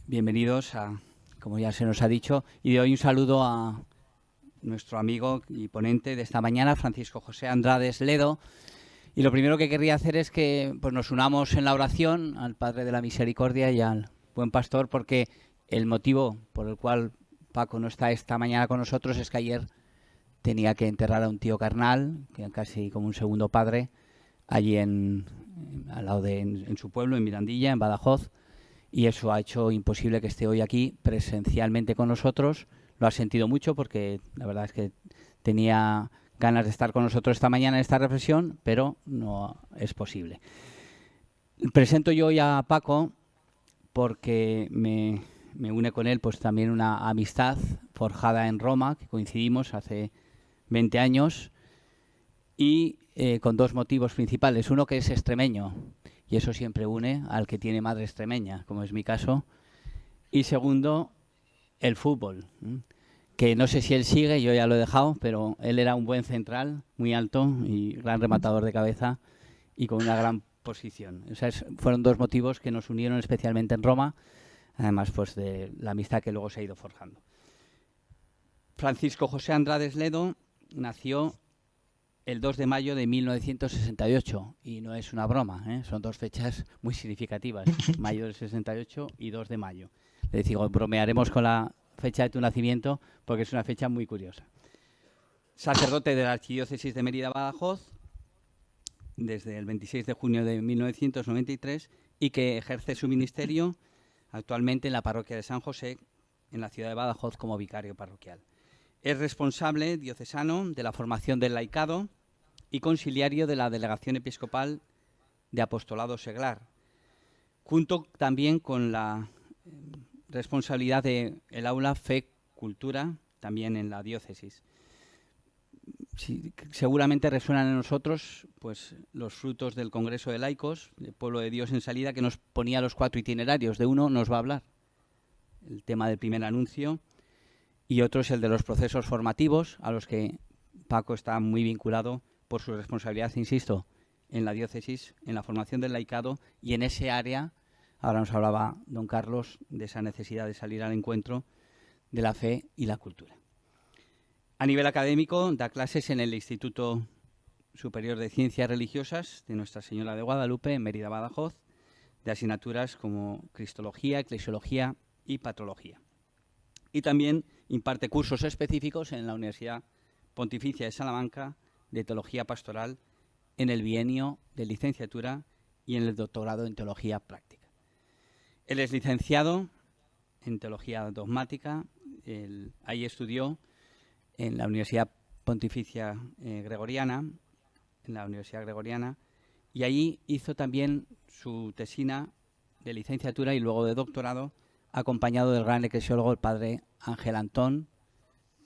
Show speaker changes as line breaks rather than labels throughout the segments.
Bienvenidos como ya se nos ha dicho, y de hoy un saludo a nuestro amigo y ponente de esta mañana, Francisco José Andrades Ledo. Y lo primero que querría hacer es que pues, nos unamos en la oración al Padre de la Misericordia y al Buen Pastor, porque el motivo por el cual Paco no está esta mañana con nosotros es que ayer tenía que enterrar a un tío carnal, que casi como un segundo padre, allí al lado en su pueblo, en Mirandilla, en Badajoz. Y eso ha hecho imposible que esté hoy aquí presencialmente con nosotros. Lo ha sentido mucho porque la verdad es que tenía ganas de estar con nosotros esta mañana en esta reflexión, pero no es posible. Presento yo hoy a Paco porque me une con él pues también una amistad forjada en Roma, que coincidimos hace 20 años, y con dos motivos principales. Uno, que es extremeño, y eso siempre une al que tiene madre extremeña, como es mi caso. Y segundo, el fútbol, que no sé si él sigue, yo ya lo he dejado, pero él era un buen central, muy alto y gran rematador de cabeza y con una gran posición. O sea, fueron dos motivos que nos unieron especialmente en Roma, además pues de la amistad que luego se ha ido forjando. Francisco José Andrades Ledo nació el 2 de mayo de 1968, y no es una broma, son dos fechas muy significativas, mayo del 68 y 2 de mayo. Le digo, bromearemos con la fecha de tu nacimiento porque es una fecha muy curiosa. Sacerdote de la Archidiócesis de Mérida-Badajoz desde el 26 de junio de 1993 y que ejerce su ministerio actualmente en la parroquia de San José, en la ciudad de Badajoz, como vicario parroquial. Es responsable diocesano de la formación del laicado y conciliario de la Delegación Episcopal de Apostolado Seglar, junto también con la responsabilidad del aula Fe Cultura, también en la diócesis. Sí, seguramente resuenan en nosotros pues, los frutos del Congreso de Laicos, del Pueblo de Dios en Salida, que nos ponía los 4 itinerarios. De uno nos va a hablar el tema del primer anuncio, y otro es el de los procesos formativos, a los que Paco está muy vinculado por su responsabilidad, insisto, en la diócesis, en la formación del laicado y en ese área. Ahora nos hablaba don Carlos de esa necesidad de salir al encuentro de la fe y la cultura. A nivel académico, da clases en el Instituto Superior de Ciencias Religiosas de Nuestra Señora de Guadalupe, en Mérida, Badajoz, de asignaturas como Cristología, Eclesiología y Patrología. Y también imparte cursos específicos en la Universidad Pontificia de Salamanca de Teología Pastoral en el bienio de licenciatura y en el doctorado en Teología Práctica. Él es licenciado en Teología Dogmática, ahí estudió en la Universidad Pontificia Gregoriana, y allí hizo también su tesina de licenciatura y luego de doctorado, acompañado del gran eclesiólogo, el padre Ángel Antón,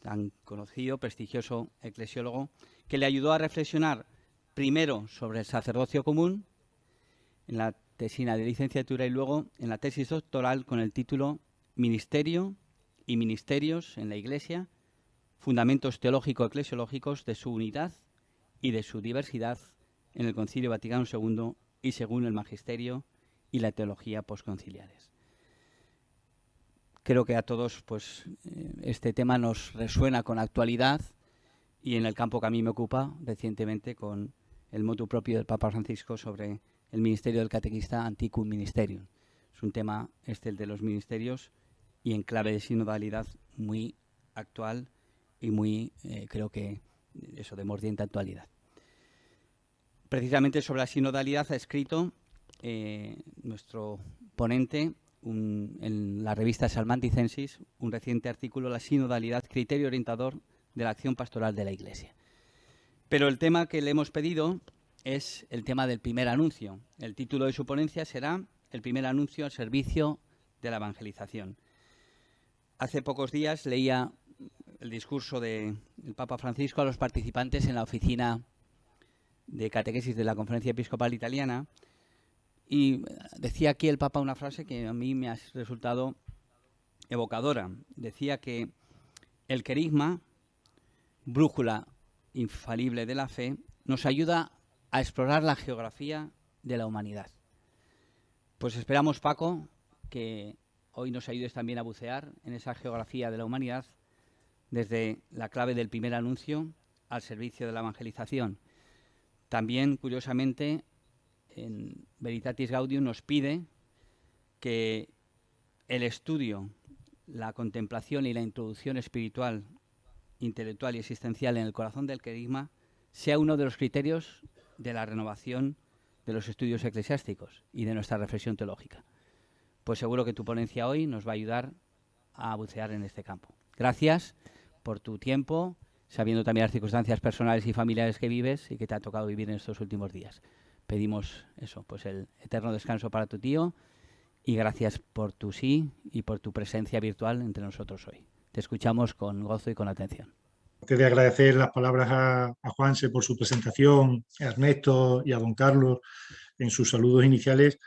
tan conocido, prestigioso eclesiólogo, que le ayudó a reflexionar primero sobre el sacerdocio común en la tesina de licenciatura y luego en la tesis doctoral con el título Ministerio y Ministerios en la Iglesia, fundamentos teológico-eclesiológicos de su unidad y de su diversidad en el Concilio Vaticano II y según el Magisterio y la teología posconciliares. Creo que a todos pues, este tema nos resuena con actualidad, y en el campo que a mí me ocupa recientemente con el motu propio del Papa Francisco sobre el ministerio del catequista Antiquum Ministerium. Es un tema el de los ministerios, y en clave de sinodalidad muy actual y muy, creo que eso, de mordiente actualidad. Precisamente sobre la sinodalidad ha escrito nuestro ponente en la revista Salmanticensis un reciente artículo, La sinodalidad, criterio orientador de la acción pastoral de la Iglesia. Pero el tema que le hemos pedido es el tema del primer anuncio. El título de su ponencia será El primer anuncio al servicio de la evangelización. Hace pocos días leía el discurso del Papa Francisco a los participantes en la oficina de catequesis de la Conferencia Episcopal Italiana, y decía aquí el Papa una frase que a mí me ha resultado evocadora. Decía que el querigma, brújula infalible de la fe, nos ayuda a explorar la geografía de la humanidad. Pues esperamos, Paco, que hoy nos ayudes también a bucear en esa geografía de la humanidad desde la clave del primer anuncio al servicio de la evangelización. También, curiosamente, en Veritatis Gaudium nos pide que el estudio, la contemplación y la introducción espiritual, intelectual y existencial en el corazón del querigma sea uno de los criterios de la renovación de los estudios eclesiásticos y de nuestra reflexión teológica. Pues seguro que tu ponencia hoy nos va a ayudar a bucear en este campo. Gracias por tu tiempo, sabiendo también las circunstancias personales y familiares que vives y que te ha tocado vivir en estos últimos días. Pedimos eso, pues el eterno descanso para tu tío y gracias por tu sí y por tu presencia virtual entre nosotros hoy. Te escuchamos con gozo y con atención.
Te de agradecer las palabras a Juanse por su presentación, a Ernesto y a don Carlos en sus saludos iniciales,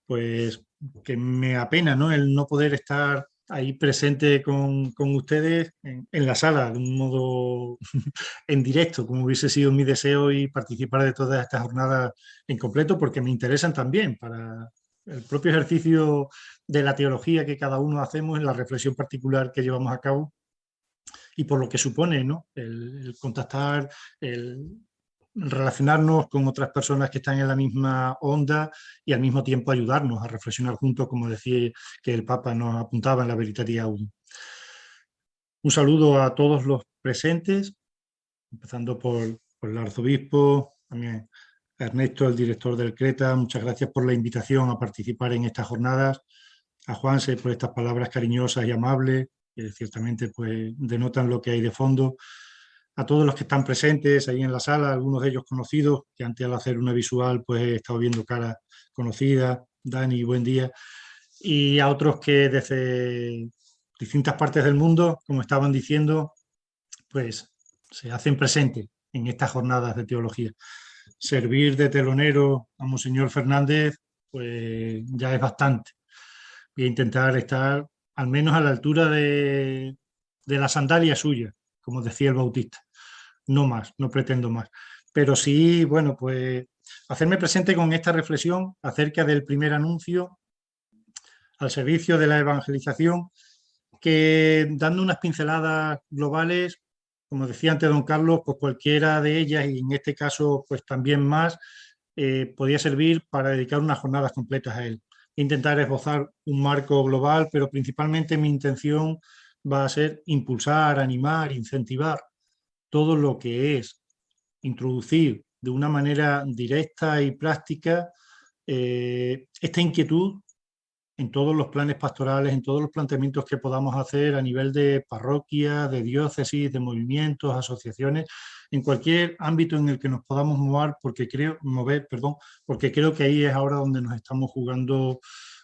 pues que me apena, ¿no?, el no poder estar ahí presente con ustedes en la sala, de un modo en directo, como hubiese sido mi deseo, y participar de todas estas jornadas en completo, porque me interesan también para el propio ejercicio de la teología que cada uno hacemos, en la reflexión particular que llevamos a cabo, y por lo que supone, ¿no?, el contactar, el relacionarnos con otras personas que están en la misma onda y al mismo tiempo ayudarnos a reflexionar juntos, como decía que el Papa nos apuntaba en la Veritatis Gaudium. Un saludo a todos los presentes, empezando por el arzobispo, también a Ernesto, el director del CRETA. Muchas gracias por la invitación a participar en estas jornadas, a Juanse por estas palabras cariñosas y amables, que ciertamente pues denotan lo que hay de fondo, a todos los que están presentes ahí en la sala, algunos de ellos conocidos, que antes al hacer una visual pues he estado viendo caras conocidas. Dani, buen día. Y a otros que desde distintas partes del mundo, como estaban diciendo, pues se hacen presentes en estas jornadas de teología. Servir de telonero a Monseñor Fernández pues ya es bastante. Voy a intentar estar al menos a la altura de la sandalia suya, como decía el Bautista. No más, no pretendo más. Pero sí, bueno, pues hacerme presente con esta reflexión acerca del primer anuncio al servicio de la evangelización, que dando unas pinceladas globales, como decía antes don Carlos, pues cualquiera de ellas, y en este caso pues también más, podía servir para dedicar unas jornadas completas a él. Intentar esbozar un marco global, pero principalmente mi intención va a ser impulsar, animar, incentivar todo lo que es introducir de una manera directa y práctica esta inquietud en todos los planes pastorales, en todos los planteamientos que podamos hacer a nivel de parroquia, de diócesis, de movimientos, asociaciones, en cualquier ámbito en el que nos podamos porque creo que ahí es ahora donde nos estamos jugando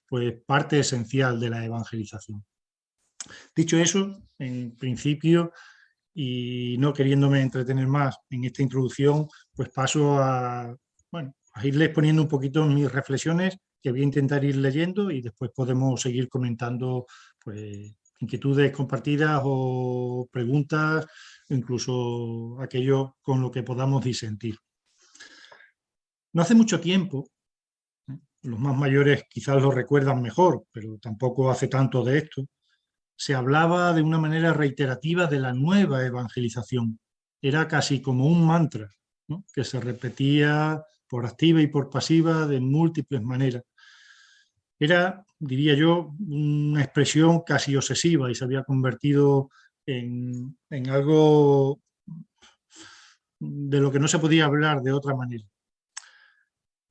pues parte esencial de la evangelización. Dicho eso, en principio, y no queriéndome entretener más en esta introducción, pues paso a irles poniendo un poquito mis reflexiones, que voy a intentar ir leyendo, y después podemos seguir comentando pues inquietudes compartidas o preguntas, incluso aquello con lo que podamos disentir. No hace mucho tiempo, los más mayores quizás lo recuerdan mejor, pero tampoco hace tanto de esto, se hablaba de una manera reiterativa de la nueva evangelización. Era casi como un mantra, ¿no?, que se repetía por activa y por pasiva de múltiples maneras. Era, diría yo, una expresión casi obsesiva y se había convertido en algo de lo que no se podía hablar de otra manera.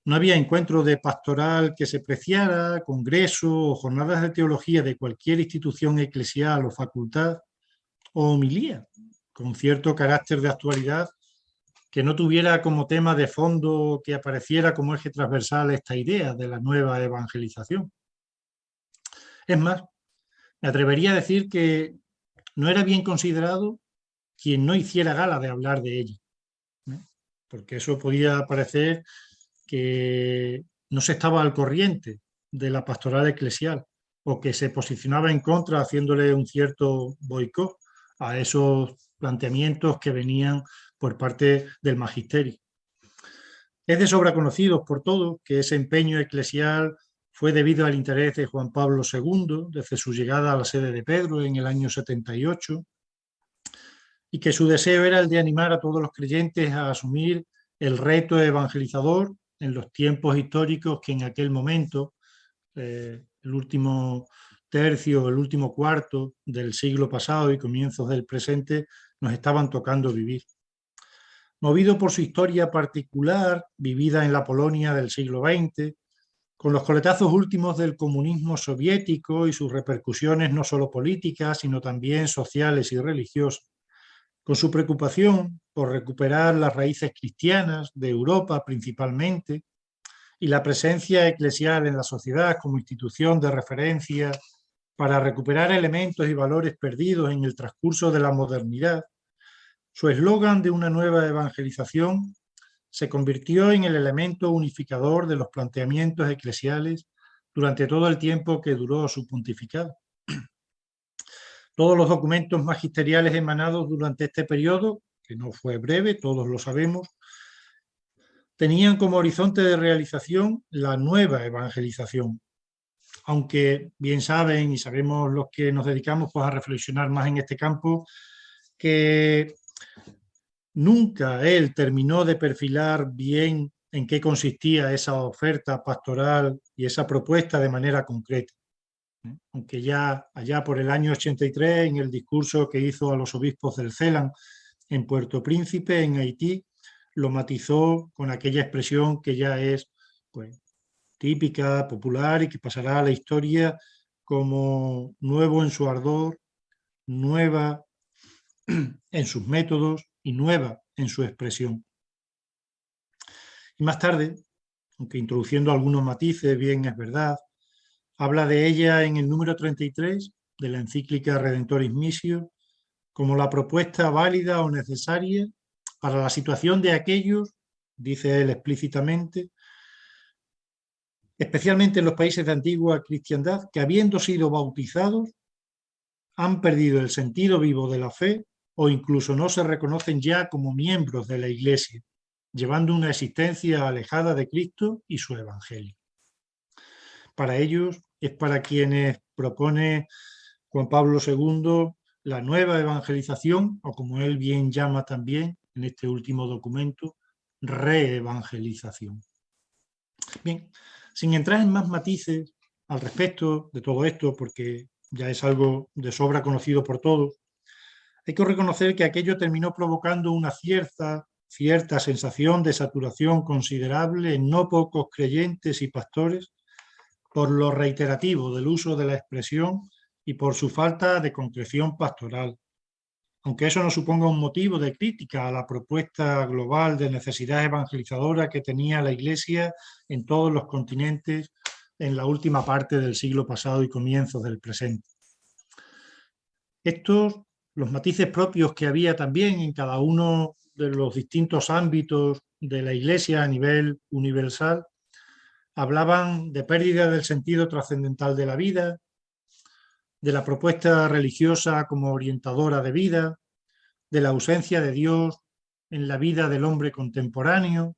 No había encuentro de pastoral que se preciara, congreso o jornadas de teología de cualquier institución eclesial o facultad, o homilía con cierto carácter de actualidad, que no tuviera como tema de fondo, que apareciera como eje transversal esta idea de la nueva evangelización. Es más, me atrevería a decir que no era bien considerado quien no hiciera gala de hablar de ella, ¿no?, porque eso podía parecer que no se estaba al corriente de la pastoral eclesial, o que se posicionaba en contra, haciéndole un cierto boicot a esos planteamientos que venían por parte del magisterio. Es de sobra conocido por todos que ese empeño eclesial fue debido al interés de Juan Pablo II desde su llegada a la sede de Pedro en el año 78, y que su deseo era el de animar a todos los creyentes a asumir el reto evangelizador en los tiempos históricos que en aquel momento, el último tercio, el último cuarto del siglo pasado y comienzos del presente, nos estaban tocando vivir. Movido por su historia particular, vivida en la Polonia del siglo XX, con los coletazos últimos del comunismo soviético y sus repercusiones no solo políticas, sino también sociales y religiosas, con su preocupación por recuperar las raíces cristianas de Europa principalmente y la presencia eclesial en la sociedad como institución de referencia para recuperar elementos y valores perdidos en el transcurso de la modernidad, su eslogan de una nueva evangelización se convirtió en el elemento unificador de los planteamientos eclesiales durante todo el tiempo que duró su pontificado. Todos los documentos magisteriales emanados durante este periodo, que no fue breve, todos lo sabemos, tenían como horizonte de realización la nueva evangelización. Aunque bien saben y sabemos los que nos dedicamos pues, a reflexionar más en este campo, que nunca él terminó de perfilar bien en qué consistía esa oferta pastoral y esa propuesta de manera concreta. Aunque ya allá por el año 83, en el discurso que hizo a los obispos del CELAM en Puerto Príncipe, en Haití, lo matizó con aquella expresión que ya es pues, típica, popular y que pasará a la historia como nuevo en su ardor, nueva en sus métodos y nueva en su expresión. Y más tarde, aunque introduciendo algunos matices, bien es verdad, habla de ella en el número 33 de la encíclica Redentoris Missio como la propuesta válida o necesaria para la situación de aquellos, dice él explícitamente, especialmente en los países de antigua cristiandad, que habiendo sido bautizados han perdido el sentido vivo de la fe o incluso no se reconocen ya como miembros de la Iglesia, llevando una existencia alejada de Cristo y su Evangelio. Para ellos es para quienes propone Juan Pablo II la nueva evangelización, o como él bien llama también en este último documento, reevangelización. Bien, sin entrar en más matices al respecto de todo esto, porque ya es algo de sobra conocido por todos, hay que reconocer que aquello terminó provocando una cierta sensación de saturación considerable en no pocos creyentes y pastores por lo reiterativo del uso de la expresión y por su falta de concreción pastoral. Aunque eso no suponga un motivo de crítica a la propuesta global de necesidad evangelizadora que tenía la Iglesia en todos los continentes en la última parte del siglo pasado y comienzos del presente. Los matices propios que había también en cada uno de los distintos ámbitos de la Iglesia a nivel universal, hablaban de pérdida del sentido trascendental de la vida, de la propuesta religiosa como orientadora de vida, de la ausencia de Dios en la vida del hombre contemporáneo,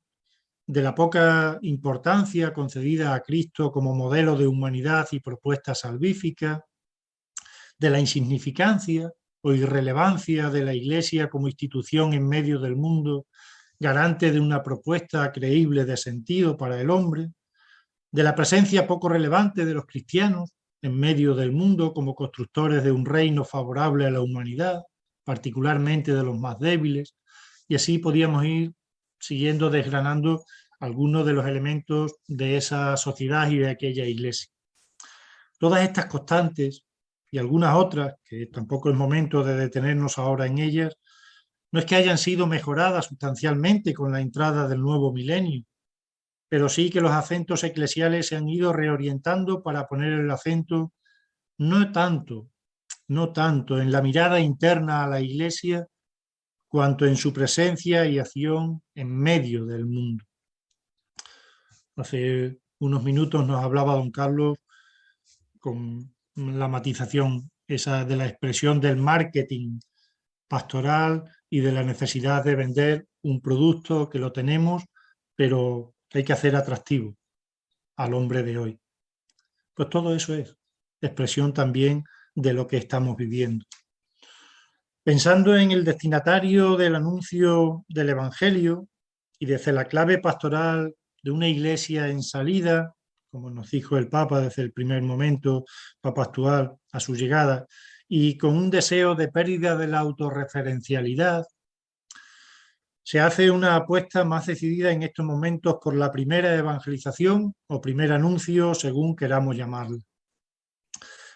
de la poca importancia concedida a Cristo como modelo de humanidad y propuesta salvífica, de la insignificancia o irrelevancia de la Iglesia como institución en medio del mundo, garante de una propuesta creíble de sentido para el hombre, de la presencia poco relevante de los cristianos en medio del mundo como constructores de un reino favorable a la humanidad, particularmente de los más débiles, y así podíamos ir siguiendo desgranando algunos de los elementos de esa sociedad y de aquella iglesia. Todas estas constantes y algunas otras, que tampoco es momento de detenernos ahora en ellas, no es que hayan sido mejoradas sustancialmente con la entrada del nuevo milenio, pero sí que los acentos eclesiales se han ido reorientando para poner el acento no tanto en la mirada interna a la Iglesia, cuanto en su presencia y acción en medio del mundo. Hace unos minutos nos hablaba don Carlos con la matización esa de la expresión del marketing pastoral y de la necesidad de vender un producto que lo tenemos, pero hay que hacer atractivo al hombre de hoy. Pues todo eso es expresión también de lo que estamos viviendo. Pensando en el destinatario del anuncio del Evangelio y desde la clave pastoral de una iglesia en salida, como nos dijo el Papa desde el primer momento, Papa actual, a su llegada, y con un deseo de pérdida de la autorreferencialidad, se hace una apuesta más decidida en estos momentos por la primera evangelización o primer anuncio, según queramos llamarlo.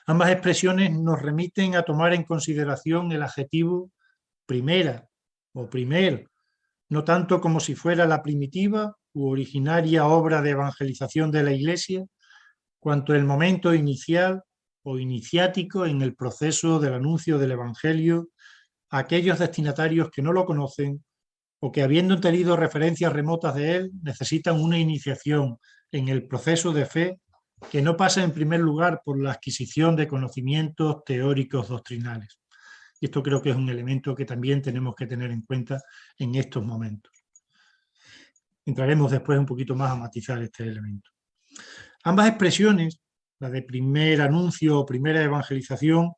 Ambas expresiones nos remiten a tomar en consideración el adjetivo primera o primer, no tanto como si fuera la primitiva u originaria obra de evangelización de la Iglesia, cuanto el momento inicial o iniciático en el proceso del anuncio del Evangelio a aquellos destinatarios que no lo conocen o que, habiendo tenido referencias remotas de él, necesitan una iniciación en el proceso de fe que no pasa en primer lugar por la adquisición de conocimientos teóricos doctrinales. Y esto creo que es un elemento que también tenemos que tener en cuenta en estos momentos. Entraremos después un poquito más a matizar este elemento. Ambas expresiones, la de primer anuncio o primera evangelización,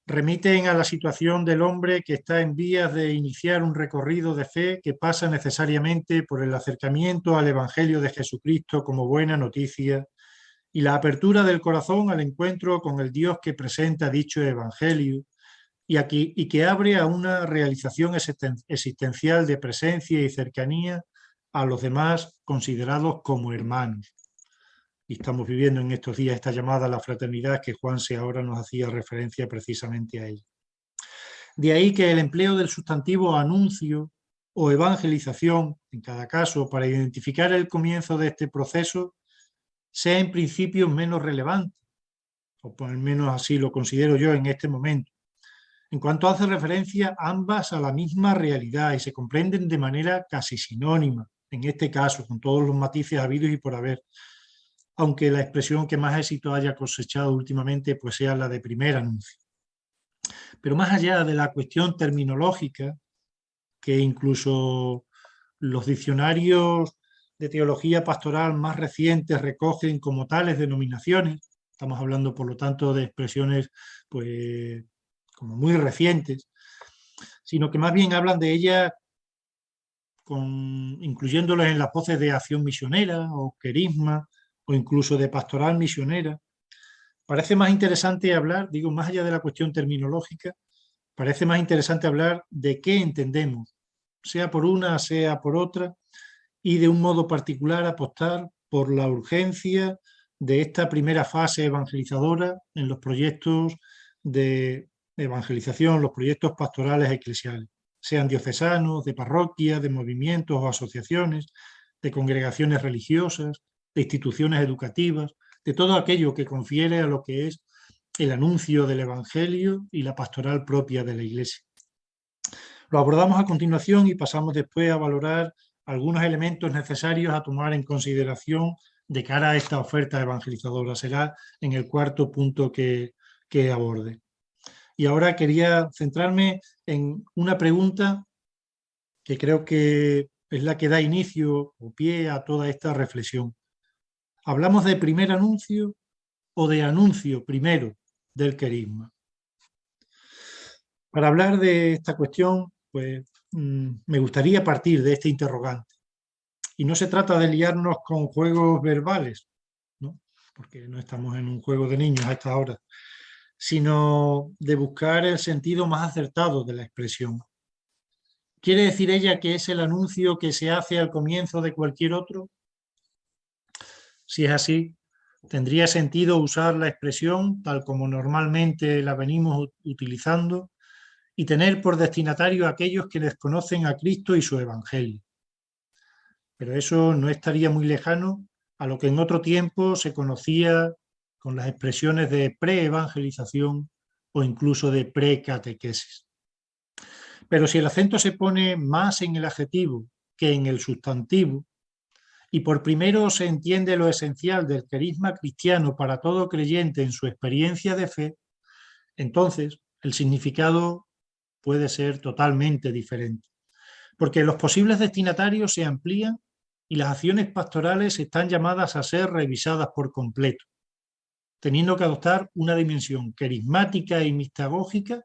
remiten a la situación del hombre que está en vías de iniciar un recorrido de fe que pasa necesariamente por el acercamiento al Evangelio de Jesucristo como buena noticia y la apertura del corazón al encuentro con el Dios que presenta dicho Evangelio y que abre a una realización existencial de presencia y cercanía a los demás considerados como hermanos. Y estamos viviendo en estos días esta llamada a la fraternidad que Juanse ahora nos hacía referencia precisamente a ella. De ahí que el empleo del sustantivo anuncio o evangelización, en cada caso, para identificar el comienzo de este proceso, sea en principio menos relevante, o por lo menos así lo considero yo en este momento, en cuanto hace referencia ambas a la misma realidad y se comprenden de manera casi sinónima, en este caso, con todos los matices habidos y por haber, aunque la expresión que más éxito haya cosechado últimamente pues sea la de primer anuncio. Pero más allá de la cuestión terminológica, que incluso los diccionarios de teología pastoral más recientes recogen como tales denominaciones, estamos hablando por lo tanto de expresiones pues como muy recientes, sino que más bien hablan de ellas incluyéndolas en las voces de acción misionera o querisma o incluso de pastoral misionera. Parece más interesante hablar, digo, más allá de la cuestión terminológica, parece más interesante hablar de qué entendemos, sea por una, sea por otra, y de un modo particular apostar por la urgencia de esta primera fase evangelizadora en los proyectos de evangelización, los proyectos pastorales eclesiales, sean diocesanos, de parroquias, de movimientos o asociaciones, de congregaciones religiosas, de instituciones educativas, de todo aquello que confiere a lo que es el anuncio del Evangelio y la pastoral propia de la Iglesia. Lo abordamos a continuación y pasamos después a valorar algunos elementos necesarios a tomar en consideración de cara a esta oferta evangelizadora. Será en el cuarto punto que aborde. Y ahora quería centrarme en una pregunta que creo que es la que da inicio o pie a toda esta reflexión. ¿Hablamos de primer anuncio o de anuncio primero del querisma? Para hablar de esta cuestión, pues me gustaría partir de este interrogante. Y no se trata de liarnos con juegos verbales, ¿no? Porque no estamos en un juego de niños a esta hora, sino de buscar el sentido más acertado de la expresión. ¿Quiere decir ella que es el anuncio que se hace al comienzo de cualquier otro? Si es así, ¿tendría sentido usar la expresión tal como normalmente la venimos utilizando y tener por destinatario a aquellos que desconocen a Cristo y su Evangelio? Pero eso no estaría muy lejano a lo que en otro tiempo se conocía con las expresiones de pre-evangelización o incluso de pre-catequesis. Pero si el acento se pone más en el adjetivo que en el sustantivo, y por primero se entiende lo esencial del querisma cristiano para todo creyente en su experiencia de fe, entonces el significado puede ser totalmente diferente, porque los posibles destinatarios se amplían y las acciones pastorales están llamadas a ser revisadas por completo. teniendo que adoptar una dimensión carismática y mistagógica,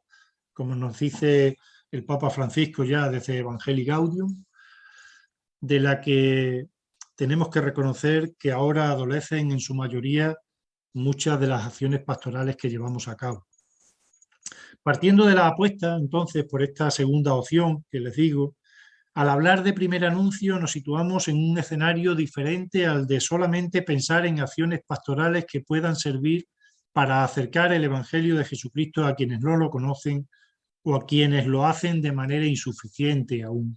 como nos dice el Papa Francisco ya desde Evangelii Gaudium, de la que tenemos que reconocer que ahora adolecen en su mayoría muchas de las acciones pastorales que llevamos a cabo. Partiendo de la apuesta, entonces, por esta segunda opción que les digo, al hablar de primer anuncio nos situamos en un escenario diferente al de solamente pensar en acciones pastorales que puedan servir para acercar el Evangelio de Jesucristo a quienes no lo conocen o a quienes lo hacen de manera insuficiente aún.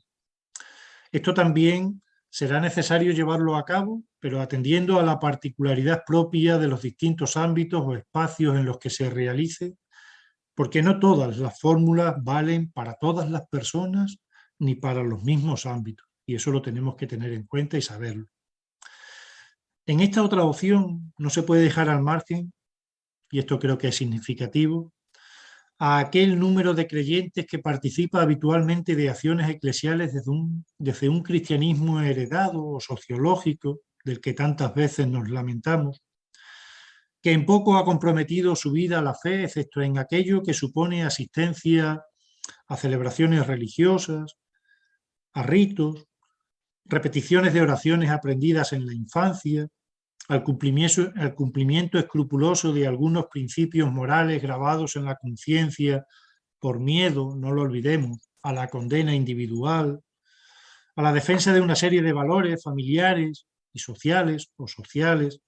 Esto también será necesario llevarlo a cabo, pero atendiendo a la particularidad propia de los distintos ámbitos o espacios en los que se realice, porque no todas las fórmulas valen para todas las personas ni para los mismos ámbitos, y eso lo tenemos que tener en cuenta y saberlo. En esta otra opción no se puede dejar al margen, y esto creo que es significativo, a aquel número de creyentes que participa habitualmente de acciones eclesiales desde un cristianismo heredado o sociológico, del que tantas veces nos lamentamos, que en poco ha comprometido su vida a la fe, excepto en aquello que supone asistencia a celebraciones religiosas, a ritos, repeticiones de oraciones aprendidas en la infancia, al cumplimiento escrupuloso de algunos principios morales grabados en la conciencia por miedo, no lo olvidemos, a la condena individual, a la defensa de una serie de valores familiares y sociales o sociales,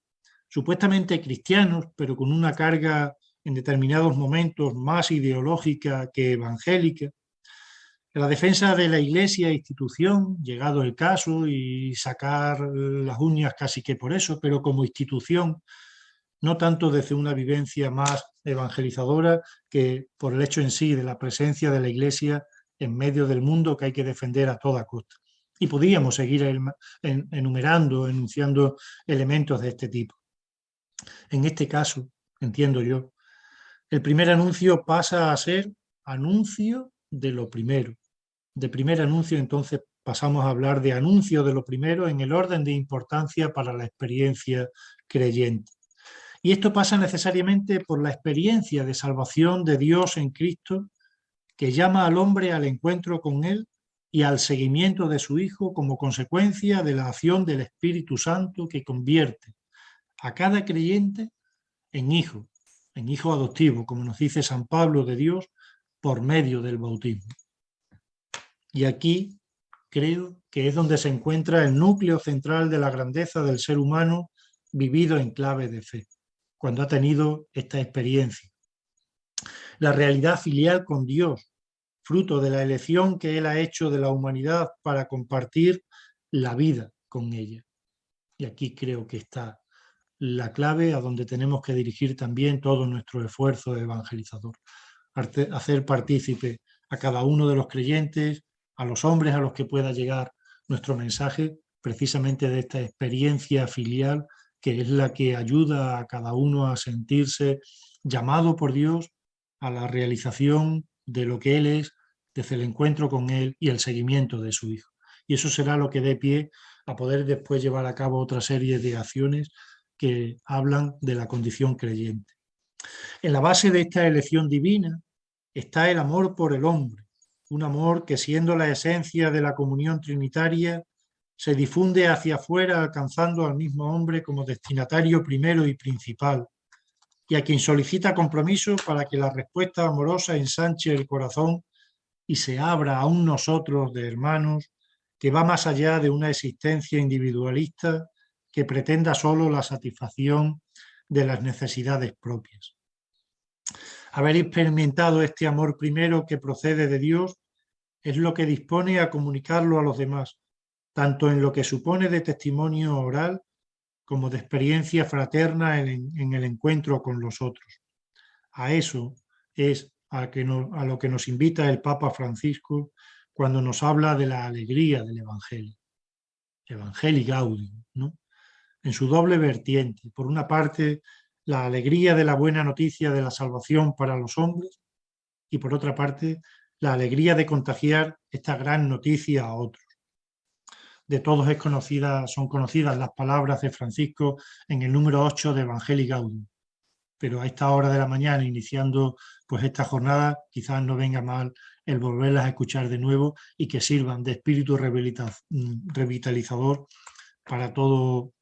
supuestamente cristianos, pero con una carga en determinados momentos más ideológica que evangélica, la defensa de la Iglesia institución, llegado el caso, y sacar las uñas casi que por eso, pero como institución, no tanto desde una vivencia más evangelizadora que por el hecho en sí de la presencia de la Iglesia en medio del mundo que hay que defender a toda costa. Y podríamos seguir enumerando, enunciando elementos de este tipo. En este caso, entiendo yo, el primer anuncio pasa a ser anuncio de lo primero. De primer anuncio, entonces, pasamos a hablar de anuncio de lo primero en el orden de importancia para la experiencia creyente. Y esto pasa necesariamente por la experiencia de salvación de Dios en Cristo, que llama al hombre al encuentro con Él y al seguimiento de su Hijo como consecuencia de la acción del Espíritu Santo que convierte a cada creyente en hijo adoptivo, como nos dice San Pablo de Dios, por medio del bautismo. Y aquí creo que es donde se encuentra el núcleo central de la grandeza del ser humano vivido en clave de fe, cuando ha tenido esta experiencia. La realidad filial con Dios, fruto de la elección que Él ha hecho de la humanidad para compartir la vida con ella. Y aquí creo que está la clave a donde tenemos que dirigir también todo nuestro esfuerzo evangelizador. Hacer partícipe a cada uno de los creyentes, a los hombres a los que pueda llegar nuestro mensaje, precisamente de esta experiencia filial que es la que ayuda a cada uno a sentirse llamado por Dios a la realización de lo que Él es, desde el encuentro con Él y el seguimiento de su Hijo. Y eso será lo que dé pie a poder después llevar a cabo otra serie de acciones que hablan de la condición creyente. En la base de esta elección divina está el amor por el hombre, un amor que, siendo la esencia de la comunión trinitaria, se difunde hacia afuera alcanzando al mismo hombre como destinatario primero y principal, y a quien solicita compromiso para que la respuesta amorosa ensanche el corazón y se abra a un nosotros de hermanos que va más allá de una existencia individualista que pretenda solo la satisfacción de las necesidades propias. Haber experimentado este amor primero que procede de Dios es lo que dispone a comunicarlo a los demás, tanto en lo que supone de testimonio oral como de experiencia fraterna en el encuentro con los otros. A eso es a lo que nos invita el Papa Francisco cuando nos habla de la alegría del Evangelio, Evangelii Gaudium, ¿no? En su doble vertiente. Por una parte, la alegría de la buena noticia de la salvación para los hombres y por otra parte, la alegría de contagiar esta gran noticia a otros. De todos son conocidas las palabras de Francisco en el número 8 de Evangelii Gaudium. pero a esta hora de la mañana, iniciando pues esta jornada, quizás no venga mal el volverlas a escuchar de nuevo y que sirvan de espíritu revitalizador para todo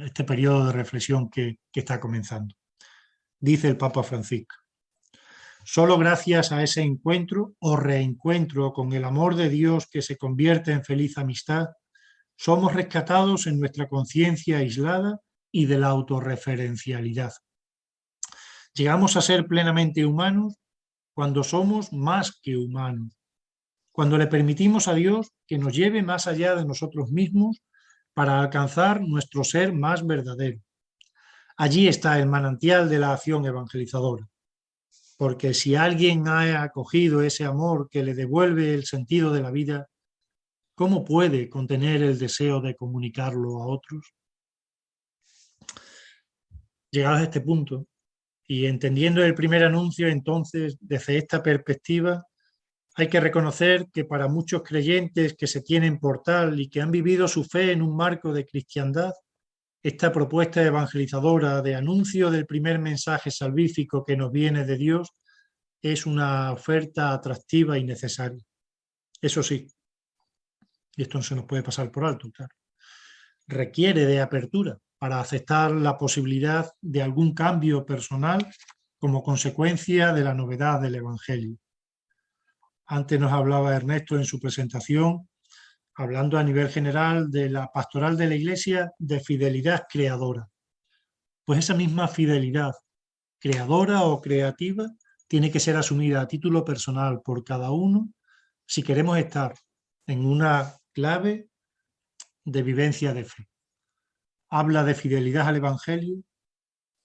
este periodo de reflexión que está comenzando. Dice el Papa Francisco: solo gracias a ese encuentro o reencuentro con el amor de Dios que se convierte en feliz amistad, somos rescatados en nuestra conciencia aislada y de la autorreferencialidad. Llegamos a ser plenamente humanos cuando somos más que humanos, cuando le permitimos a Dios que nos lleve más allá de nosotros mismos para alcanzar nuestro ser más verdadero. Allí está el manantial de la acción evangelizadora, porque si alguien ha acogido ese amor que le devuelve el sentido de la vida, ¿cómo puede contener el deseo de comunicarlo a otros? Llegados a este punto, y entendiendo el primer anuncio, entonces, desde esta perspectiva, hay que reconocer que para muchos creyentes que se tienen por tal y que han vivido su fe en un marco de cristiandad, esta propuesta evangelizadora de anuncio del primer mensaje salvífico que nos viene de Dios es una oferta atractiva y necesaria. Eso sí, y esto no se nos puede pasar por alto, claro, requiere de apertura para aceptar la posibilidad de algún cambio personal como consecuencia de la novedad del Evangelio. Antes nos hablaba Ernesto en su presentación, hablando a nivel general de la pastoral de la Iglesia de fidelidad creadora. Pues esa misma fidelidad creadora o creativa tiene que ser asumida a título personal por cada uno si queremos estar en una clave de vivencia de fe. Habla de fidelidad al Evangelio,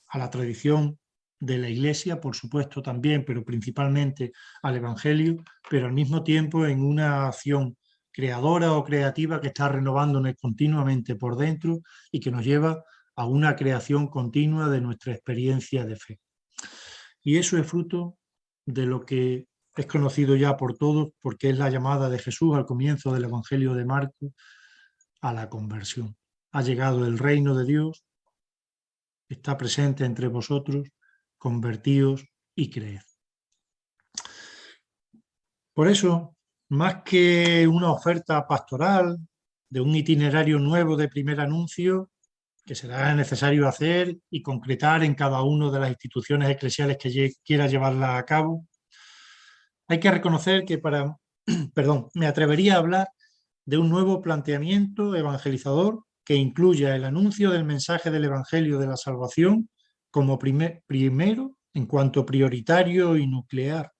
a la tradición de la Iglesia, por supuesto también, pero principalmente al Evangelio, pero al mismo tiempo en una acción creadora o creativa que está renovándonos continuamente por dentro y que nos lleva a una creación continua de nuestra experiencia de fe. Y eso es fruto de lo que es conocido ya por todos, porque es la llamada de Jesús al comienzo del Evangelio de Marcos a la conversión. Ha llegado el reino de Dios, está presente entre vosotros, convertíos y creed. Por eso, más que una oferta pastoral de un itinerario nuevo de primer anuncio, que será necesario hacer y concretar en cada una de las instituciones eclesiales que quiera llevarla a cabo, hay que reconocer que me atrevería a hablar de un nuevo planteamiento evangelizador que incluya el anuncio del mensaje del Evangelio de la Salvación como primero en cuanto prioritario y nuclear.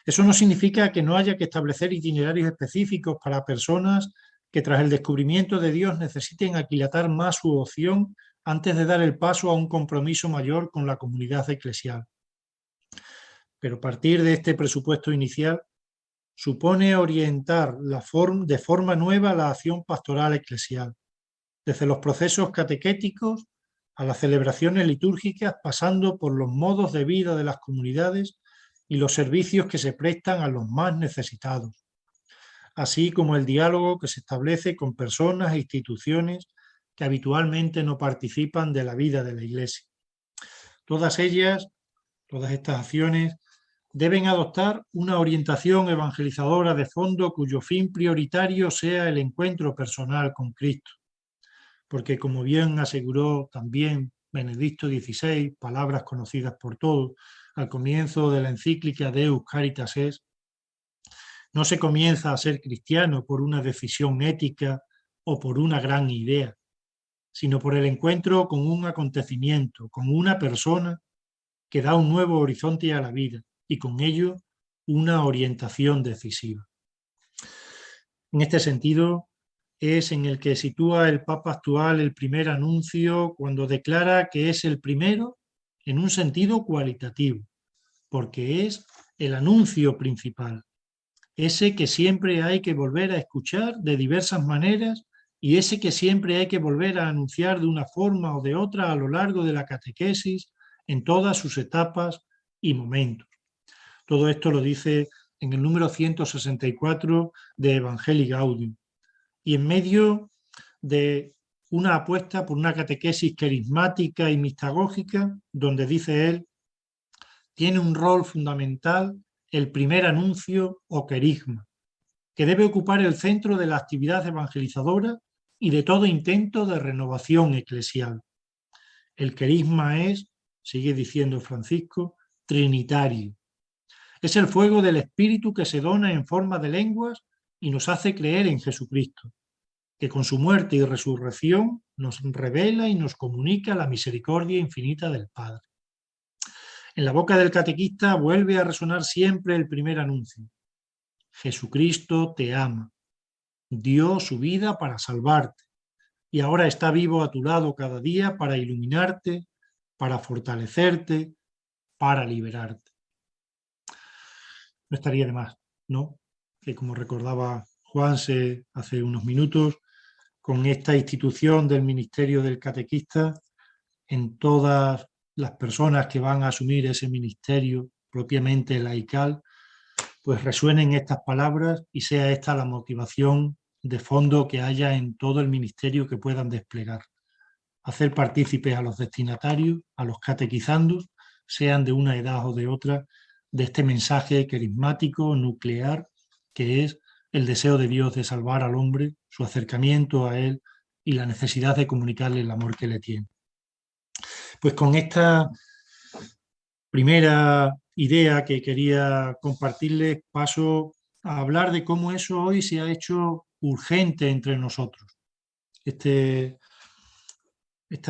Eso no significa que no haya que establecer itinerarios específicos para personas que tras el descubrimiento de Dios necesiten aquilatar más su opción antes de dar el paso a un compromiso mayor con la comunidad eclesial. Pero partir de este presupuesto inicial supone orientar de forma nueva la acción pastoral eclesial, desde los procesos catequéticos a las celebraciones litúrgicas, pasando por los modos de vida de las comunidades y los servicios que se prestan a los más necesitados, así como el diálogo que se establece con personas e instituciones que habitualmente no participan de la vida de la Iglesia. Todas estas acciones deben adoptar una orientación evangelizadora de fondo cuyo fin prioritario sea el encuentro personal con Cristo. Porque, como bien aseguró también Benedicto XVI, palabras conocidas por todos, al comienzo de la encíclica Deus Caritas Est, no se comienza a ser cristiano por una decisión ética o por una gran idea, sino por el encuentro con un acontecimiento, con una persona que da un nuevo horizonte a la vida y con ello una orientación decisiva. En este sentido, es en el que sitúa el Papa actual el primer anuncio cuando declara que es el primero en un sentido cualitativo, porque es el anuncio principal, ese que siempre hay que volver a escuchar de diversas maneras y ese que siempre hay que volver a anunciar de una forma o de otra a lo largo de la catequesis en todas sus etapas y momentos. Todo esto lo dice en el número 164 de Evangelii Gaudium. Y en medio de una apuesta por una catequesis carismática y mistagógica, donde dice él, tiene un rol fundamental el primer anuncio o querigma, que debe ocupar el centro de la actividad evangelizadora y de todo intento de renovación eclesial. El querigma es, sigue diciendo Francisco, trinitario. Es el fuego del Espíritu que se dona en forma de lenguas y nos hace creer en Jesucristo, que con su muerte y resurrección nos revela y nos comunica la misericordia infinita del Padre. En la boca del catequista vuelve a resonar siempre el primer anuncio. Jesucristo te ama, dio su vida para salvarte y ahora está vivo a tu lado cada día para iluminarte, para fortalecerte, para liberarte. No estaría de más, ¿no? Que como recordaba Juanse hace unos minutos, con esta institución del ministerio del catequista, en todas las personas que van a asumir ese ministerio propiamente laical, pues resuenen estas palabras y sea esta la motivación de fondo que haya en todo el ministerio que puedan desplegar. Hacer partícipes a los destinatarios, a los catequizandos, sean de una edad o de otra, de este mensaje carismático, nuclear, que es el deseo de Dios de salvar al hombre, su acercamiento a él y la necesidad de comunicarle el amor que le tiene. Pues con esta primera idea que quería compartirles, paso a hablar de cómo eso hoy se ha hecho urgente entre nosotros. Esta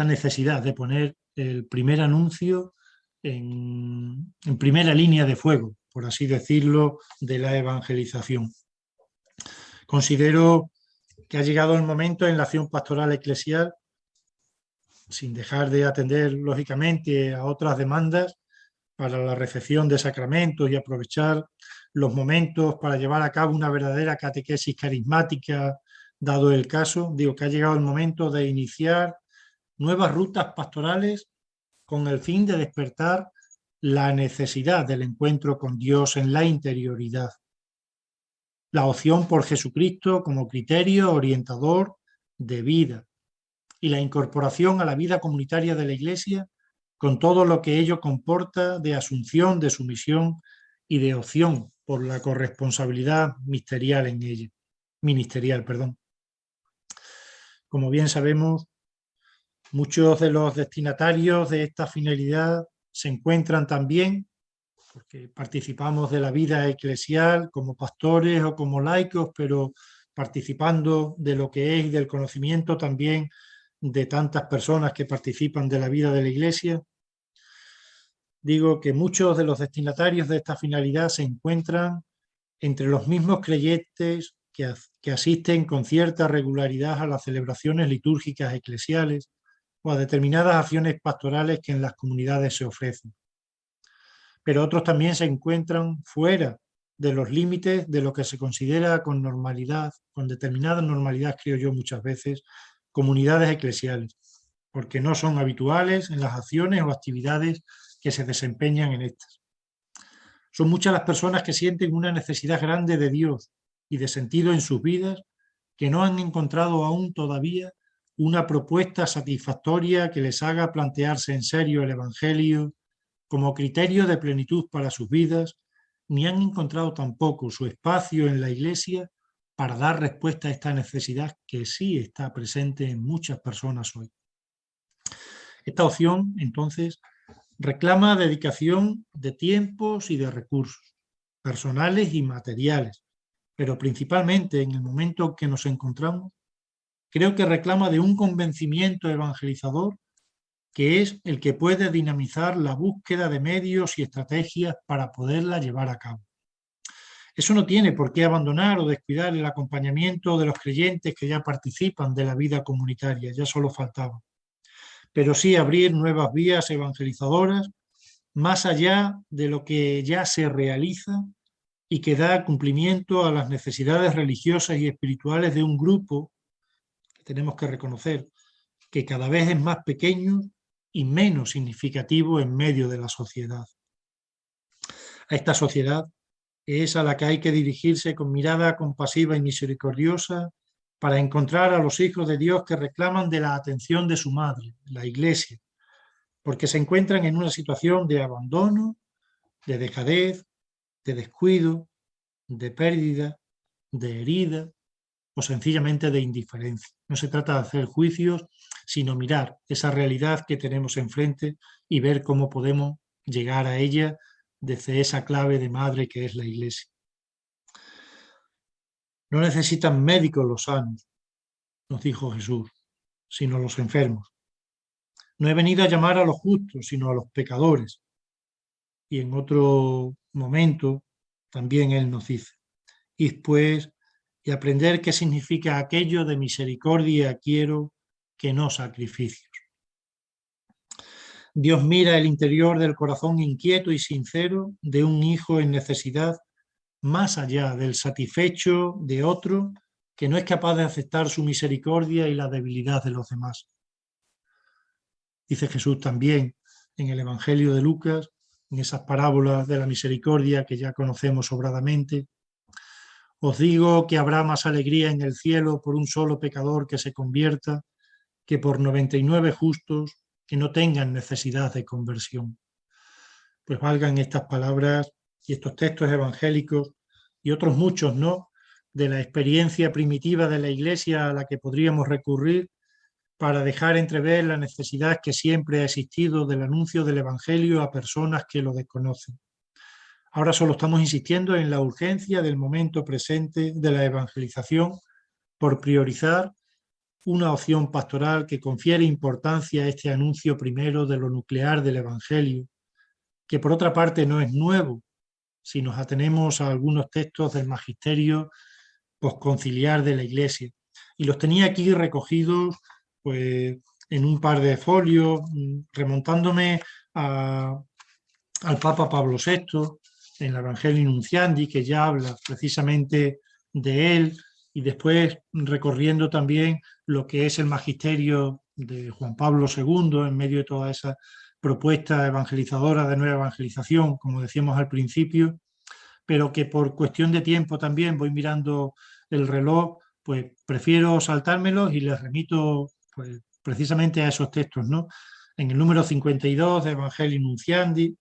necesidad de poner el primer anuncio en primera línea de fuego, por así decirlo, de la evangelización. Considero que ha llegado el momento en la acción pastoral eclesial, sin dejar de atender, lógicamente, a otras demandas para la recepción de sacramentos y aprovechar los momentos para llevar a cabo una verdadera catequesis carismática, dado el caso. Digo que ha llegado el momento de iniciar nuevas rutas pastorales con el fin de despertar la necesidad del encuentro con Dios en la interioridad. La opción por Jesucristo como criterio orientador de vida y la incorporación a la vida comunitaria de la Iglesia con todo lo que ello comporta de asunción, de sumisión y de opción por la corresponsabilidad ministerial en ella. Como bien sabemos, muchos de los destinatarios de esta finalidad se encuentran también, porque participamos de la vida eclesial como pastores o como laicos, pero participando de lo que es y del conocimiento también de tantas personas que participan de la vida de la Iglesia. Digo que muchos de los destinatarios de esta finalidad se encuentran entre los mismos creyentes que asisten con cierta regularidad a las celebraciones litúrgicas eclesiales o a determinadas acciones pastorales que en las comunidades se ofrecen. Pero otros también se encuentran fuera de los límites de lo que se considera con normalidad, con determinada normalidad, creo yo muchas veces, comunidades eclesiales, porque no son habituales en las acciones o actividades que se desempeñan en estas. Son muchas las personas que sienten una necesidad grande de Dios y de sentido en sus vidas, que no han encontrado aún todavía una propuesta satisfactoria que les haga plantearse en serio el Evangelio como criterio de plenitud para sus vidas, ni han encontrado tampoco su espacio en la Iglesia para dar respuesta a esta necesidad que sí está presente en muchas personas hoy. Esta opción, entonces, reclama dedicación de tiempos y de recursos, personales y materiales, pero principalmente en el momento en que nos encontramos, creo que reclama de un convencimiento evangelizador que es el que puede dinamizar la búsqueda de medios y estrategias para poderla llevar a cabo. Eso no tiene por qué abandonar o descuidar el acompañamiento de los creyentes que ya participan de la vida comunitaria, ya solo faltaba. Pero sí abrir nuevas vías evangelizadoras más allá de lo que ya se realiza y que da cumplimiento a las necesidades religiosas y espirituales de un grupo que tenemos que reconocer que cada vez es más pequeño y menos significativo en medio de la sociedad. A esta sociedad es a la que hay que dirigirse con mirada compasiva y misericordiosa para encontrar a los hijos de Dios que reclaman de la atención de su madre, la Iglesia, porque se encuentran en una situación de abandono, de dejadez, de descuido, de pérdida, de herida o sencillamente de indiferencia. No se trata de hacer juicios, sino mirar esa realidad que tenemos enfrente y ver cómo podemos llegar a ella desde esa clave de madre que es la Iglesia. No necesitan médicos los sanos, nos dijo Jesús, sino los enfermos. No he venido a llamar a los justos, sino a los pecadores. Y en otro momento también Él nos dice, id pues y aprender qué significa aquello de misericordia quiero, que no sacrificios. Dios mira el interior del corazón inquieto y sincero de un hijo en necesidad, más allá del satisfecho de otro que no es capaz de aceptar su misericordia y la debilidad de los demás. Dice Jesús también en el Evangelio de Lucas, en esas parábolas de la misericordia que ya conocemos sobradamente, os digo que habrá más alegría en el cielo por un solo pecador que se convierta que por 99 justos que no tengan necesidad de conversión. Pues valgan estas palabras y estos textos evangélicos y otros muchos, ¿no?, de la experiencia primitiva de la Iglesia a la que podríamos recurrir para dejar entrever la necesidad que siempre ha existido del anuncio del Evangelio a personas que lo desconocen. Ahora solo estamos insistiendo en la urgencia del momento presente de la evangelización por priorizar una opción pastoral que confiere importancia a este anuncio primero de lo nuclear del Evangelio, que por otra parte no es nuevo si nos atenemos a algunos textos del magisterio posconciliar de la Iglesia. Y los tenía aquí recogidos pues, en un par de folios, remontándome al Papa Pablo VI, en el Evangelii Nuntiandi, que ya habla precisamente de él, y después recorriendo también lo que es el magisterio de Juan Pablo II en medio de toda esa propuesta evangelizadora de nueva evangelización, como decíamos al principio, pero que por cuestión de tiempo también voy mirando el reloj, pues prefiero saltármelos y les remito pues, precisamente a esos textos, ¿no? En el número 52 de Evangelii Nuntiandi,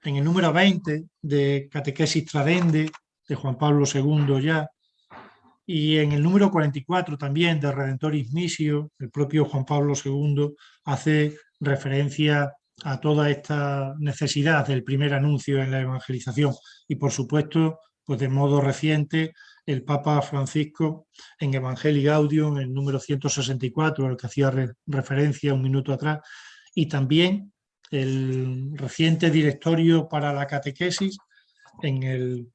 en el número 20 de Catequesis Tradendae de Juan Pablo II ya, y en el número 44 también de Redentoris Missio, el propio Juan Pablo II hace referencia a toda esta necesidad del primer anuncio en la evangelización. Y por supuesto, pues de modo reciente, el Papa Francisco en Evangelii Gaudium, en el número 164, al que hacía referencia un minuto atrás, y también el reciente directorio para la catequesis en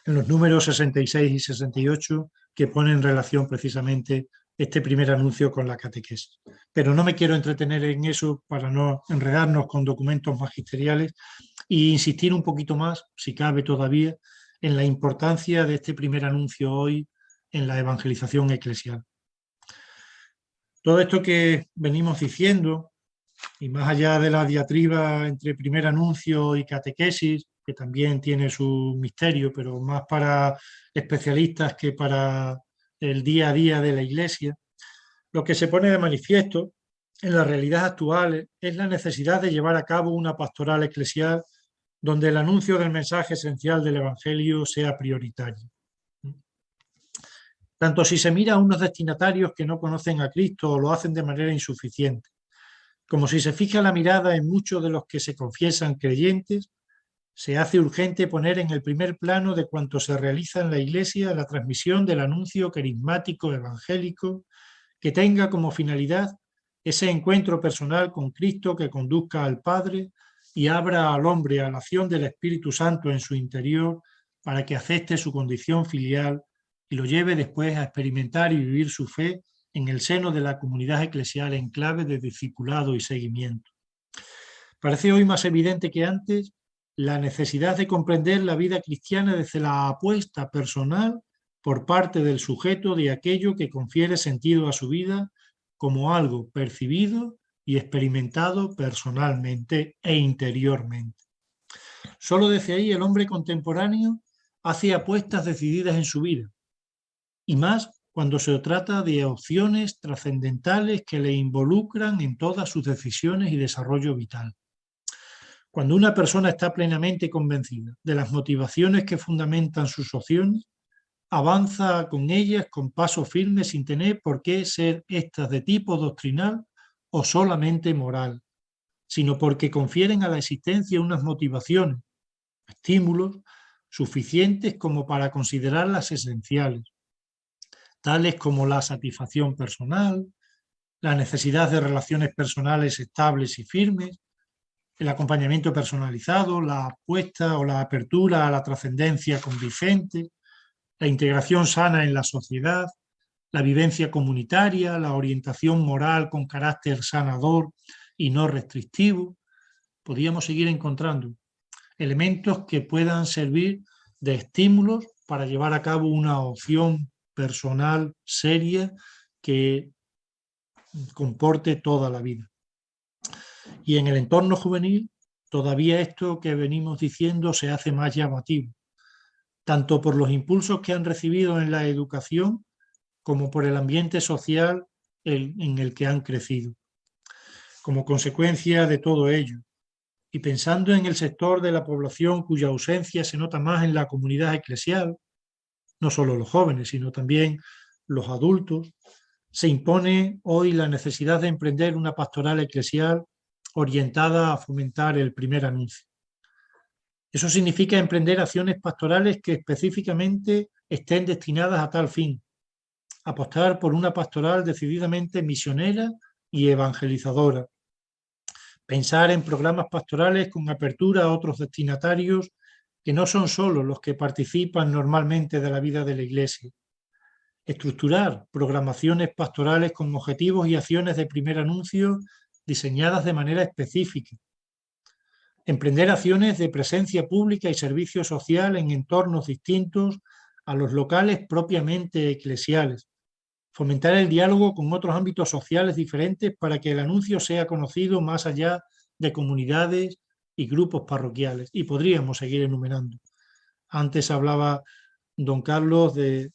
los números 66 y 68, que ponen en relación precisamente este primer anuncio con la catequesis. Pero no me quiero entretener en eso para no enredarnos con documentos magisteriales e insistir un poquito más, si cabe todavía, en la importancia de este primer anuncio hoy en la evangelización eclesial. Todo esto que venimos diciendo, y más allá de la diatriba entre primer anuncio y catequesis, que también tiene su misterio, pero más para especialistas que para el día a día de la Iglesia, lo que se pone de manifiesto en la realidad actual es la necesidad de llevar a cabo una pastoral eclesial donde el anuncio del mensaje esencial del Evangelio sea prioritario. Tanto si se mira a unos destinatarios que no conocen a Cristo o lo hacen de manera insuficiente, como si se fija la mirada en muchos de los que se confiesan creyentes, se hace urgente poner en el primer plano de cuanto se realiza en la Iglesia la transmisión del anuncio carismático evangélico que tenga como finalidad ese encuentro personal con Cristo que conduzca al Padre y abra al hombre a la acción del Espíritu Santo en su interior para que acepte su condición filial y lo lleve después a experimentar y vivir su fe en el seno de la comunidad eclesial en clave de discipulado y seguimiento. Parece hoy más evidente que antes la necesidad de comprender la vida cristiana desde la apuesta personal por parte del sujeto de aquello que confiere sentido a su vida como algo percibido y experimentado personalmente e interiormente. Solo desde ahí el hombre contemporáneo hace apuestas decididas en su vida, y más cuando se trata de opciones trascendentales que le involucran en todas sus decisiones y desarrollo vital. Cuando una persona está plenamente convencida de las motivaciones que fundamentan sus opciones, avanza con ellas con paso firme sin tener por qué ser estas de tipo doctrinal o solamente moral, sino porque confieren a la existencia unas motivaciones, estímulos, suficientes como para considerarlas esenciales, tales como la satisfacción personal, la necesidad de relaciones personales estables y firmes, el acompañamiento personalizado, la apuesta o la apertura a la trascendencia convincente, la integración sana en la sociedad, la vivencia comunitaria, la orientación moral con carácter sanador y no restrictivo. Podríamos seguir encontrando elementos que puedan servir de estímulos para llevar a cabo una opción personal seria que comporte toda la vida. Y en el entorno juvenil, todavía esto que venimos diciendo se hace más llamativo, tanto por los impulsos que han recibido en la educación como por el ambiente social en el que han crecido. Como consecuencia de todo ello, y pensando en el sector de la población cuya ausencia se nota más en la comunidad eclesial, no solo los jóvenes, sino también los adultos, se impone hoy la necesidad de emprender una pastoral eclesial orientada a fomentar el primer anuncio. Eso significa emprender acciones pastorales que específicamente estén destinadas a tal fin, apostar por una pastoral decididamente misionera y evangelizadora, pensar en programas pastorales con apertura a otros destinatarios que no son solo los que participan normalmente de la vida de la Iglesia, estructurar programaciones pastorales con objetivos y acciones de primer anuncio diseñadas de manera específica, emprender acciones de presencia pública y servicio social en entornos distintos a los locales propiamente eclesiales, fomentar el diálogo con otros ámbitos sociales diferentes para que el anuncio sea conocido más allá de comunidades y grupos parroquiales. Y podríamos seguir enumerando. Antes hablaba don Carlos de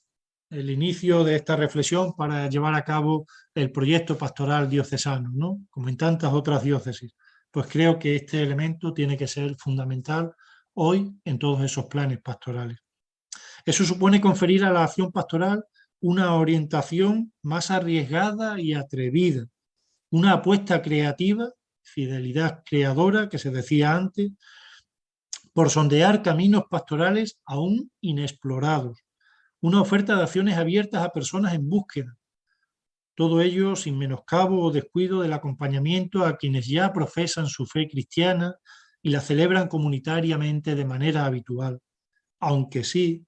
el inicio de esta reflexión para llevar a cabo el proyecto pastoral diocesano, ¿no? Como en tantas otras diócesis. Pues creo que este elemento tiene que ser fundamental hoy en todos esos planes pastorales. Eso supone conferir a la acción pastoral una orientación más arriesgada y atrevida, una apuesta creativa, fidelidad creadora, que se decía antes, por sondear caminos pastorales aún inexplorados, una oferta de acciones abiertas a personas en búsqueda, todo ello sin menoscabo o descuido del acompañamiento a quienes ya profesan su fe cristiana y la celebran comunitariamente de manera habitual, aunque sí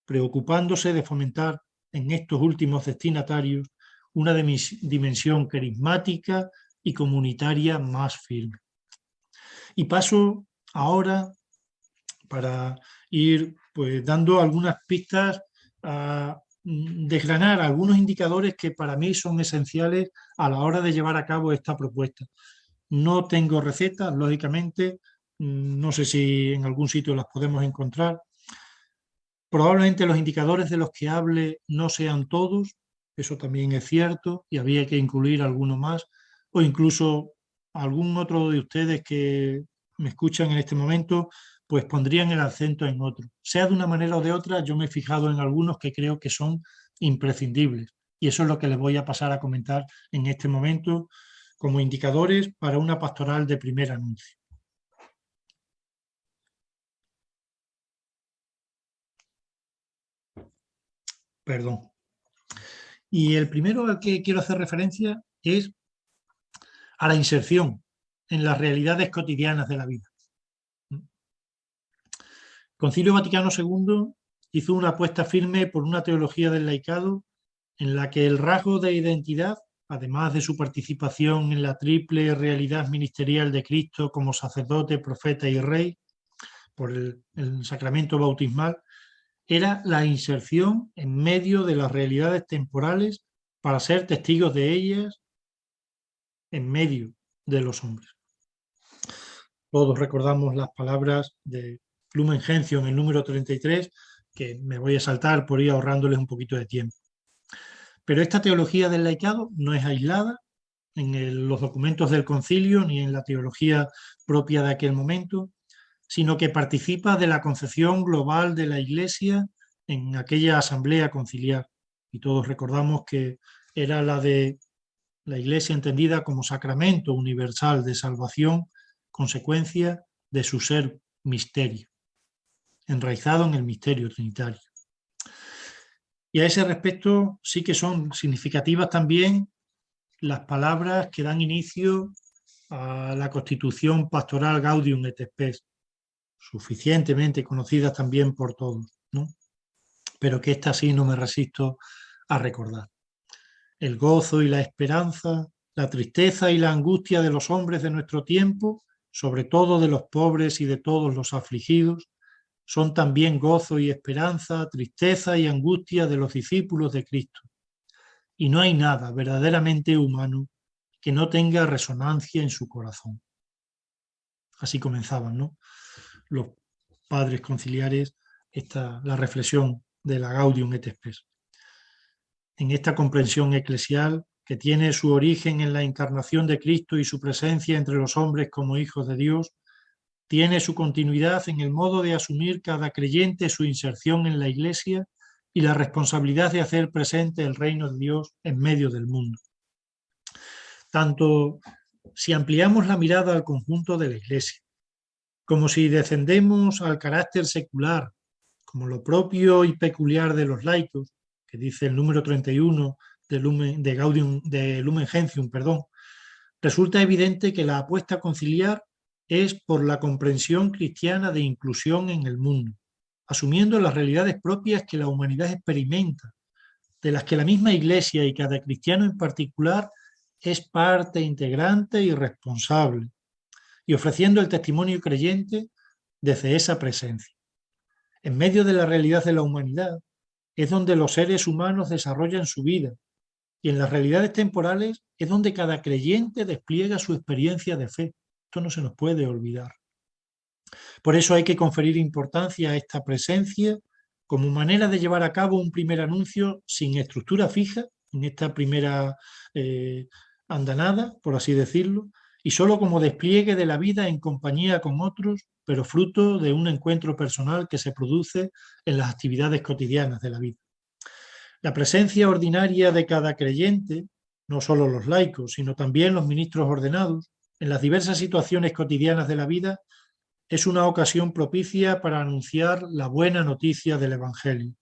preocupándose de fomentar en estos últimos destinatarios una dimensión carismática y comunitaria más firme. Y paso ahora para ir pues, dando algunas pistas a desgranar algunos indicadores que para mí son esenciales a la hora de llevar a cabo esta propuesta. No tengo recetas, lógicamente, no sé si en algún sitio las podemos encontrar. Probablemente los indicadores de los que hable no sean todos, eso también es cierto, y había que incluir alguno más, o incluso algún otro de ustedes que me escuchan en este momento, pues pondrían el acento en otro. Sea de una manera o de otra, yo me he fijado en algunos que creo que son imprescindibles, y eso es lo que les voy a pasar a comentar en este momento como indicadores para una pastoral de primer anuncio. Perdón. Y el primero al que quiero hacer referencia es a la inserción en las realidades cotidianas de la vida. El Concilio Vaticano II hizo una apuesta firme por una teología del laicado en la que el rasgo de identidad, además de su participación en la triple realidad ministerial de Cristo como sacerdote, profeta y rey, por el sacramento bautismal, era la inserción en medio de las realidades temporales para ser testigos de ellas en medio de los hombres. Todos recordamos las palabras de Lumen Gentium en el número 33, que me voy a saltar por ir ahorrándoles un poquito de tiempo. Pero esta teología del laicado no es aislada en los documentos del concilio ni en la teología propia de aquel momento, sino que participa de la concepción global de la Iglesia en aquella asamblea conciliar. Y todos recordamos que era la de la Iglesia entendida como sacramento universal de salvación, consecuencia de su ser misterio, enraizado en el misterio trinitario. Y a ese respecto sí que son significativas también las palabras que dan inicio a la Constitución Pastoral Gaudium et Spes, suficientemente conocidas también por todos, ¿no? Pero que esta sí no me resisto a recordar. El gozo y la esperanza, la tristeza y la angustia de los hombres de nuestro tiempo, sobre todo de los pobres y de todos los afligidos, son también gozo y esperanza, tristeza y angustia de los discípulos de Cristo. Y no hay nada verdaderamente humano que no tenga resonancia en su corazón. Así comenzaban, ¿no?, los padres conciliares la reflexión de la Gaudium et Spes. En esta comprensión eclesial, que tiene su origen en la encarnación de Cristo y su presencia entre los hombres como hijos de Dios, tiene su continuidad en el modo de asumir cada creyente su inserción en la Iglesia y la responsabilidad de hacer presente el reino de Dios en medio del mundo. Tanto si ampliamos la mirada al conjunto de la Iglesia, como si descendemos al carácter secular, como lo propio y peculiar de los laicos, que dice el número 31 de Lumen Gentium, resulta evidente que la apuesta conciliar es por la comprensión cristiana de inclusión en el mundo, asumiendo las realidades propias que la humanidad experimenta, de las que la misma Iglesia y cada cristiano en particular es parte integrante y responsable, y ofreciendo el testimonio creyente desde esa presencia. En medio de la realidad de la humanidad es donde los seres humanos desarrollan su vida, y en las realidades temporales es donde cada creyente despliega su experiencia de fe. Esto no se nos puede olvidar. Por eso hay que conferir importancia a esta presencia como manera de llevar a cabo un primer anuncio sin estructura fija, en esta primera andanada, por así decirlo, y solo como despliegue de la vida en compañía con otros, pero fruto de un encuentro personal que se produce en las actividades cotidianas de la vida. La presencia ordinaria de cada creyente, no solo los laicos, sino también los ministros ordenados, en las diversas situaciones cotidianas de la vida, es una ocasión propicia para anunciar la buena noticia del Evangelio.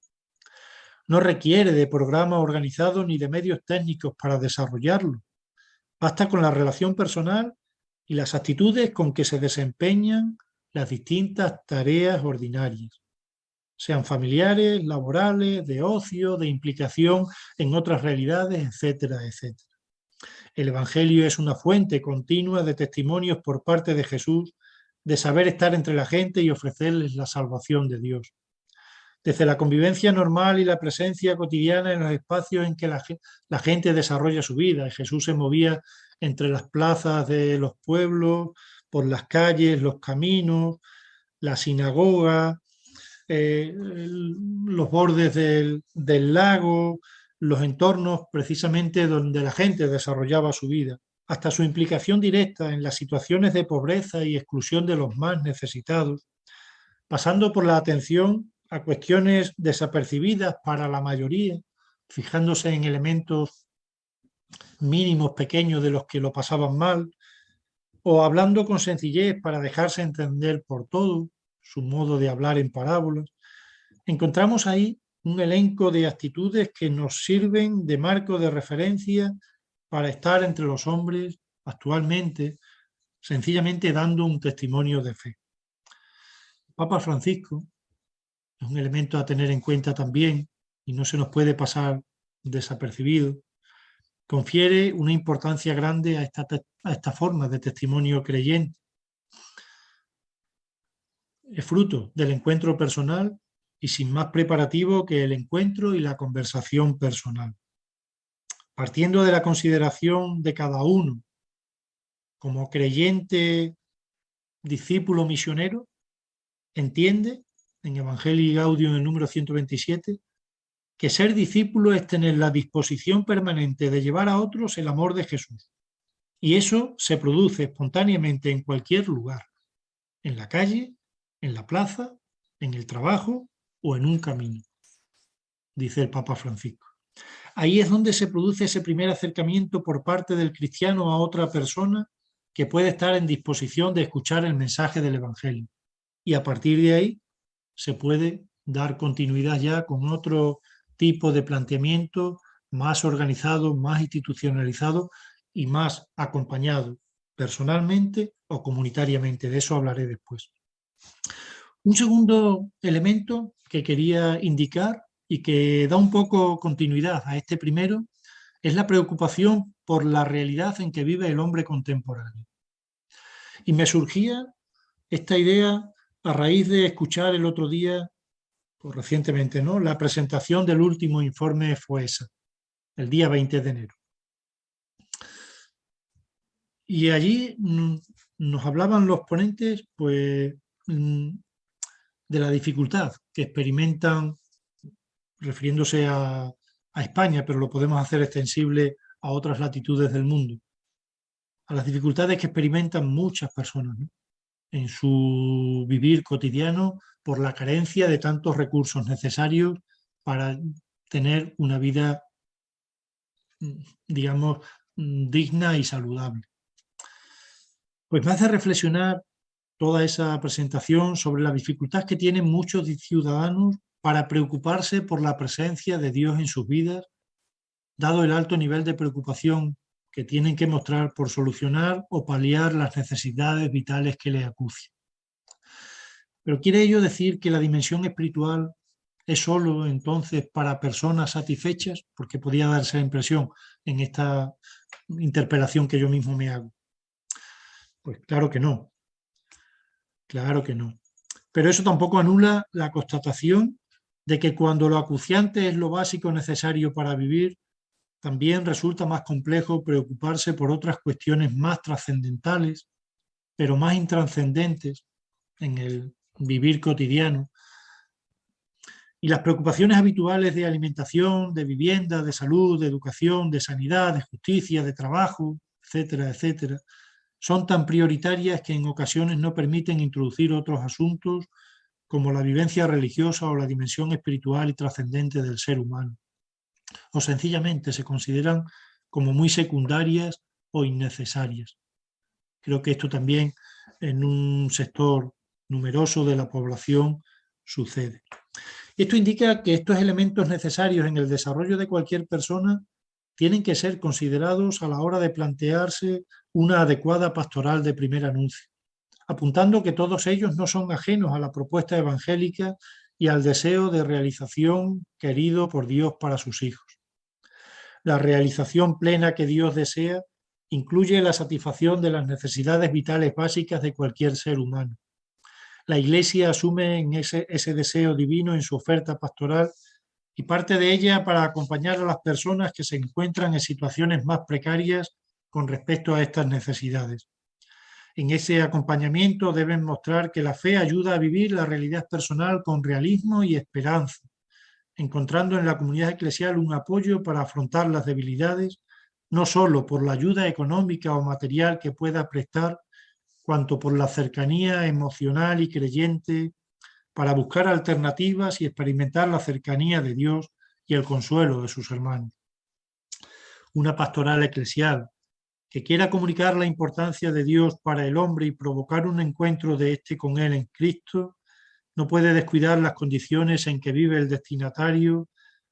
No requiere de programa organizado ni de medios técnicos para desarrollarlo. Basta con la relación personal y las actitudes con que se desempeñan las distintas tareas ordinarias, sean familiares, laborales, de ocio, de implicación en otras realidades, etcétera, etcétera. El Evangelio es una fuente continua de testimonios por parte de Jesús, de saber estar entre la gente y ofrecerles la salvación de Dios. Desde la convivencia normal y la presencia cotidiana en los espacios en que la gente desarrolla su vida. Y Jesús se movía entre las plazas de los pueblos, por las calles, los caminos, la sinagoga, los bordes del lago, los entornos precisamente donde la gente desarrollaba su vida, hasta su implicación directa en las situaciones de pobreza y exclusión de los más necesitados, pasando por la atención a cuestiones desapercibidas para la mayoría, fijándose en elementos mínimos pequeños de los que lo pasaban mal, o hablando con sencillez para dejarse entender por todo, su modo de hablar en parábolas. Encontramos ahí un elenco de actitudes que nos sirven de marco de referencia para estar entre los hombres actualmente, sencillamente dando un testimonio de fe. Papa Francisco es un elemento a tener en cuenta también y no se nos puede pasar desapercibido. Confiere una importancia grande a esta forma de testimonio creyente. Es fruto del encuentro personal y sin más preparativo que el encuentro y la conversación personal. Partiendo de la consideración de cada uno como creyente, discípulo misionero, entiende, en Evangelii Gaudium, el número 127, que ser discípulo es tener la disposición permanente de llevar a otros el amor de Jesús. Y eso se produce espontáneamente en cualquier lugar, en la calle, en la plaza, en el trabajo o en un camino, dice el Papa Francisco. Ahí es donde se produce ese primer acercamiento por parte del cristiano a otra persona que puede estar en disposición de escuchar el mensaje del Evangelio. Y a partir de ahí se puede dar continuidad ya con otro tipo de planteamiento más organizado, más institucionalizado y más acompañado personalmente o comunitariamente. De eso hablaré después. Un segundo elemento que quería indicar y que da un poco continuidad a este primero es la preocupación por la realidad en que vive el hombre contemporáneo. Y me surgía esta idea a raíz de escuchar el otro día, pues recientemente, ¿no?, la presentación del último informe FOESA, el día 20 de enero. Y allí nos hablaban los ponentes, pues, de la dificultad que experimentan, refiriéndose a España, pero lo podemos hacer extensible a otras latitudes del mundo, a las dificultades que experimentan muchas personas, ¿no?, en su vivir cotidiano por la carencia de tantos recursos necesarios para tener una vida, digamos, digna y saludable. Pues me hace reflexionar toda esa presentación sobre la dificultad que tienen muchos ciudadanos para preocuparse por la presencia de Dios en sus vidas, dado el alto nivel de preocupación que tienen que mostrar por solucionar o paliar las necesidades vitales que les acucian. Pero ¿quiere ello decir que la dimensión espiritual es solo entonces para personas satisfechas? Porque podía darse la impresión en esta interpelación que yo mismo me hago. Pues claro que no, claro que no. Pero eso tampoco anula la constatación de que cuando lo acuciante es lo básico necesario para vivir, también resulta más complejo preocuparse por otras cuestiones más trascendentales, pero más intrascendentes en el vivir cotidiano. Y las preocupaciones habituales de alimentación, de vivienda, de salud, de educación, de sanidad, de justicia, de trabajo, etcétera, etcétera, son tan prioritarias que en ocasiones no permiten introducir otros asuntos como la vivencia religiosa o la dimensión espiritual y trascendente del ser humano, o sencillamente se consideran como muy secundarias o innecesarias. Creo que esto también en un sector numeroso de la población sucede. Esto indica que estos elementos necesarios en el desarrollo de cualquier persona tienen que ser considerados a la hora de plantearse una adecuada pastoral de primer anuncio, apuntando que todos ellos no son ajenos a la propuesta evangélica y al deseo de realización querido por Dios para sus hijos. La realización plena que Dios desea incluye la satisfacción de las necesidades vitales básicas de cualquier ser humano. La Iglesia asume en ese deseo divino en su oferta pastoral y parte de ella para acompañar a las personas que se encuentran en situaciones más precarias con respecto a estas necesidades. En ese acompañamiento deben mostrar que la fe ayuda a vivir la realidad personal con realismo y esperanza, encontrando en la comunidad eclesial un apoyo para afrontar las debilidades, no solo por la ayuda económica o material que pueda prestar, cuanto por la cercanía emocional y creyente para buscar alternativas y experimentar la cercanía de Dios y el consuelo de sus hermanos. Una pastoral eclesial que quiera comunicar la importancia de Dios para el hombre y provocar un encuentro de éste con él en Cristo, no puede descuidar las condiciones en que vive el destinatario,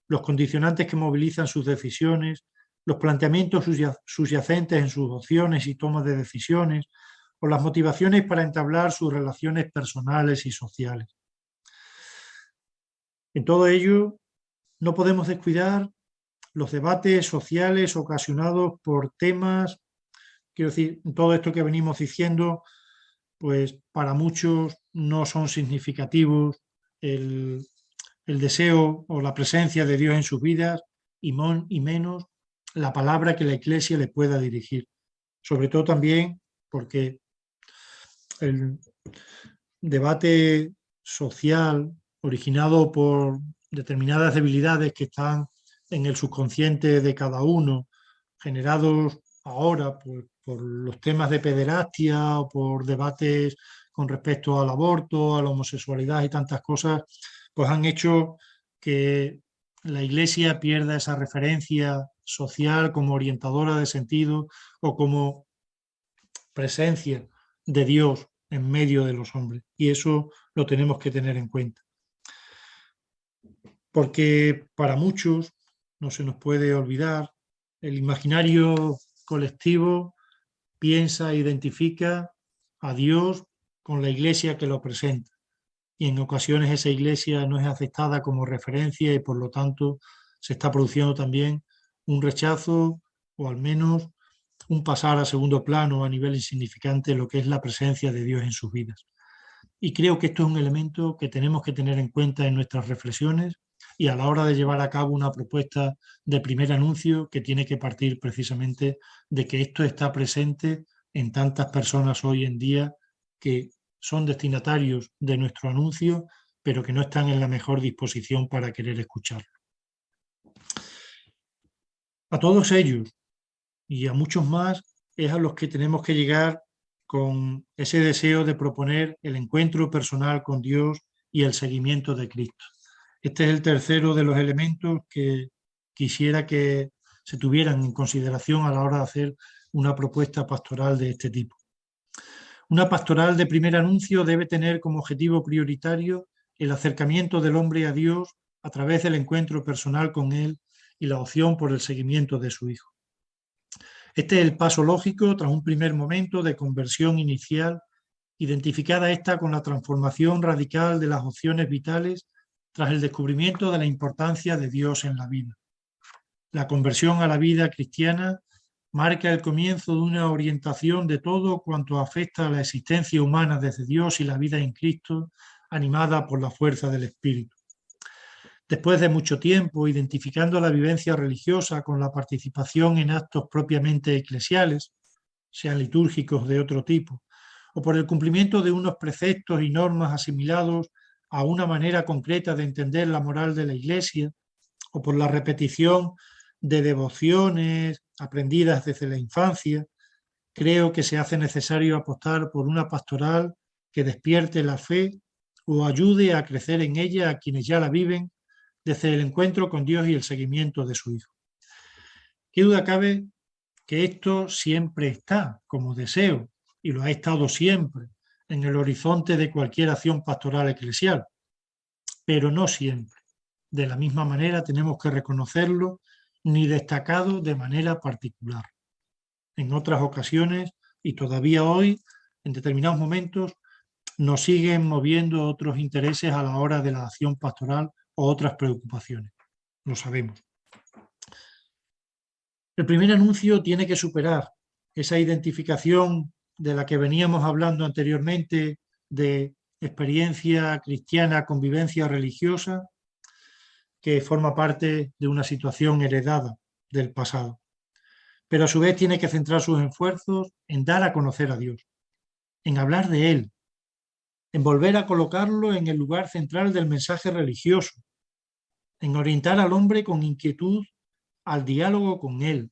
los condicionantes que movilizan sus decisiones, los planteamientos subyacentes en sus opciones y tomas de decisiones, o las motivaciones para entablar sus relaciones personales y sociales. En todo ello, no podemos descuidar los debates sociales ocasionados por temas, quiero decir, todo esto que venimos diciendo, pues para muchos no son significativos el deseo o la presencia de Dios en sus vidas y menos la palabra que la Iglesia le pueda dirigir. Sobre todo también porque el debate social originado por determinadas debilidades que están en el subconsciente de cada uno, generados ahora por los temas de pederastia o por debates con respecto al aborto, a la homosexualidad y tantas cosas, pues han hecho que la Iglesia pierda esa referencia social como orientadora de sentido o como presencia de Dios en medio de los hombres. Y eso lo tenemos que tener en cuenta. Porque para muchos, no se nos puede olvidar, el imaginario colectivo piensa e identifica a Dios con la iglesia que lo presenta. Y en ocasiones esa iglesia no es aceptada como referencia y por lo tanto se está produciendo también un rechazo o al menos un pasar a segundo plano a nivel insignificante lo que es la presencia de Dios en sus vidas. Y creo que esto es un elemento que tenemos que tener en cuenta en nuestras reflexiones y a la hora de llevar a cabo una propuesta de primer anuncio que tiene que partir precisamente de que esto está presente en tantas personas hoy en día que son destinatarios de nuestro anuncio, pero que no están en la mejor disposición para querer escucharlo. A todos ellos y a muchos más es a los que tenemos que llegar con ese deseo de proponer el encuentro personal con Dios y el seguimiento de Cristo. Este es el tercero de los elementos que quisiera que se tuvieran en consideración a la hora de hacer una propuesta pastoral de este tipo. Una pastoral de primer anuncio debe tener como objetivo prioritario el acercamiento del hombre a Dios a través del encuentro personal con Él y la opción por el seguimiento de su Hijo. Este es el paso lógico tras un primer momento de conversión inicial, identificada esta con la transformación radical de las opciones vitales tras el descubrimiento de la importancia de Dios en la vida. La conversión a la vida cristiana marca el comienzo de una orientación de todo cuanto afecta a la existencia humana desde Dios y la vida en Cristo, animada por la fuerza del Espíritu. Después de mucho tiempo identificando la vivencia religiosa con la participación en actos propiamente eclesiales, sean litúrgicos de otro tipo, o por el cumplimiento de unos preceptos y normas asimilados a una manera concreta de entender la moral de la Iglesia, o por la repetición de devociones aprendidas desde la infancia, creo que se hace necesario apostar por una pastoral que despierte la fe o ayude a crecer en ella a quienes ya la viven desde el encuentro con Dios y el seguimiento de su Hijo. ¿Qué duda cabe que esto siempre está como deseo, y lo ha estado siempre, en el horizonte de cualquier acción pastoral eclesial? Pero no siempre. De la misma manera tenemos que reconocerlo, ni destacado de manera particular. En otras ocasiones, y todavía hoy, en determinados momentos, nos siguen moviendo otros intereses a la hora de la acción pastoral o otras preocupaciones. Lo sabemos. El primer anuncio tiene que superar esa identificación de la que veníamos hablando anteriormente de experiencia cristiana, convivencia religiosa, que forma parte de una situación heredada del pasado. Pero a su vez tiene que centrar sus esfuerzos en dar a conocer a Dios, en hablar de Él, en volver a colocarlo en el lugar central del mensaje religioso, en orientar al hombre con inquietud al diálogo con Él,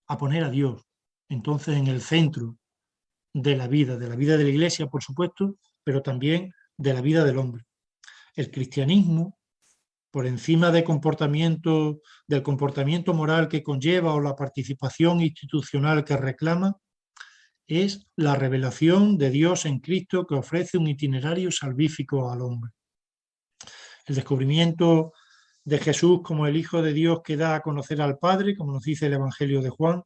a poner a Dios, entonces en el centro de la vida de la Iglesia, por supuesto, pero también de la vida del hombre. El cristianismo, por encima del comportamiento moral que conlleva o la participación institucional que reclama, es la revelación de Dios en Cristo que ofrece un itinerario salvífico al hombre. El descubrimiento de Jesús como el Hijo de Dios que da a conocer al Padre, como nos dice el Evangelio de Juan,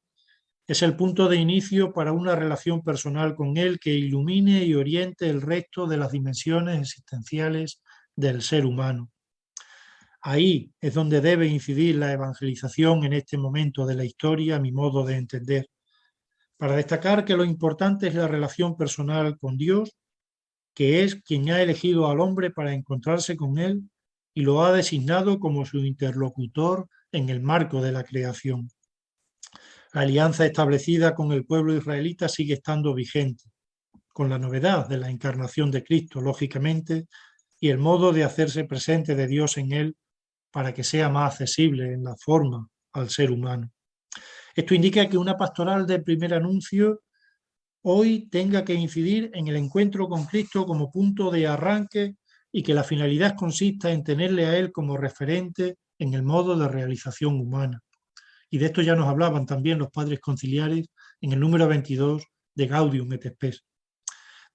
es el punto de inicio para una relación personal con Él que ilumine y oriente el resto de las dimensiones existenciales del ser humano. Ahí es donde debe incidir la evangelización en este momento de la historia, a mi modo de entender, para destacar que lo importante es la relación personal con Dios, que es quien ha elegido al hombre para encontrarse con Él y lo ha designado como su interlocutor en el marco de la creación. La alianza establecida con el pueblo israelita sigue estando vigente, con la novedad de la encarnación de Cristo, lógicamente, y el modo de hacerse presente de Dios en él para que sea más accesible en la forma al ser humano. Esto indica que una pastoral de primer anuncio hoy tenga que incidir en el encuentro con Cristo como punto de arranque y que la finalidad consista en tenerle a Él como referente en el modo de realización humana. Y de esto ya nos hablaban también los padres conciliares en el número 22 de Gaudium et Spes.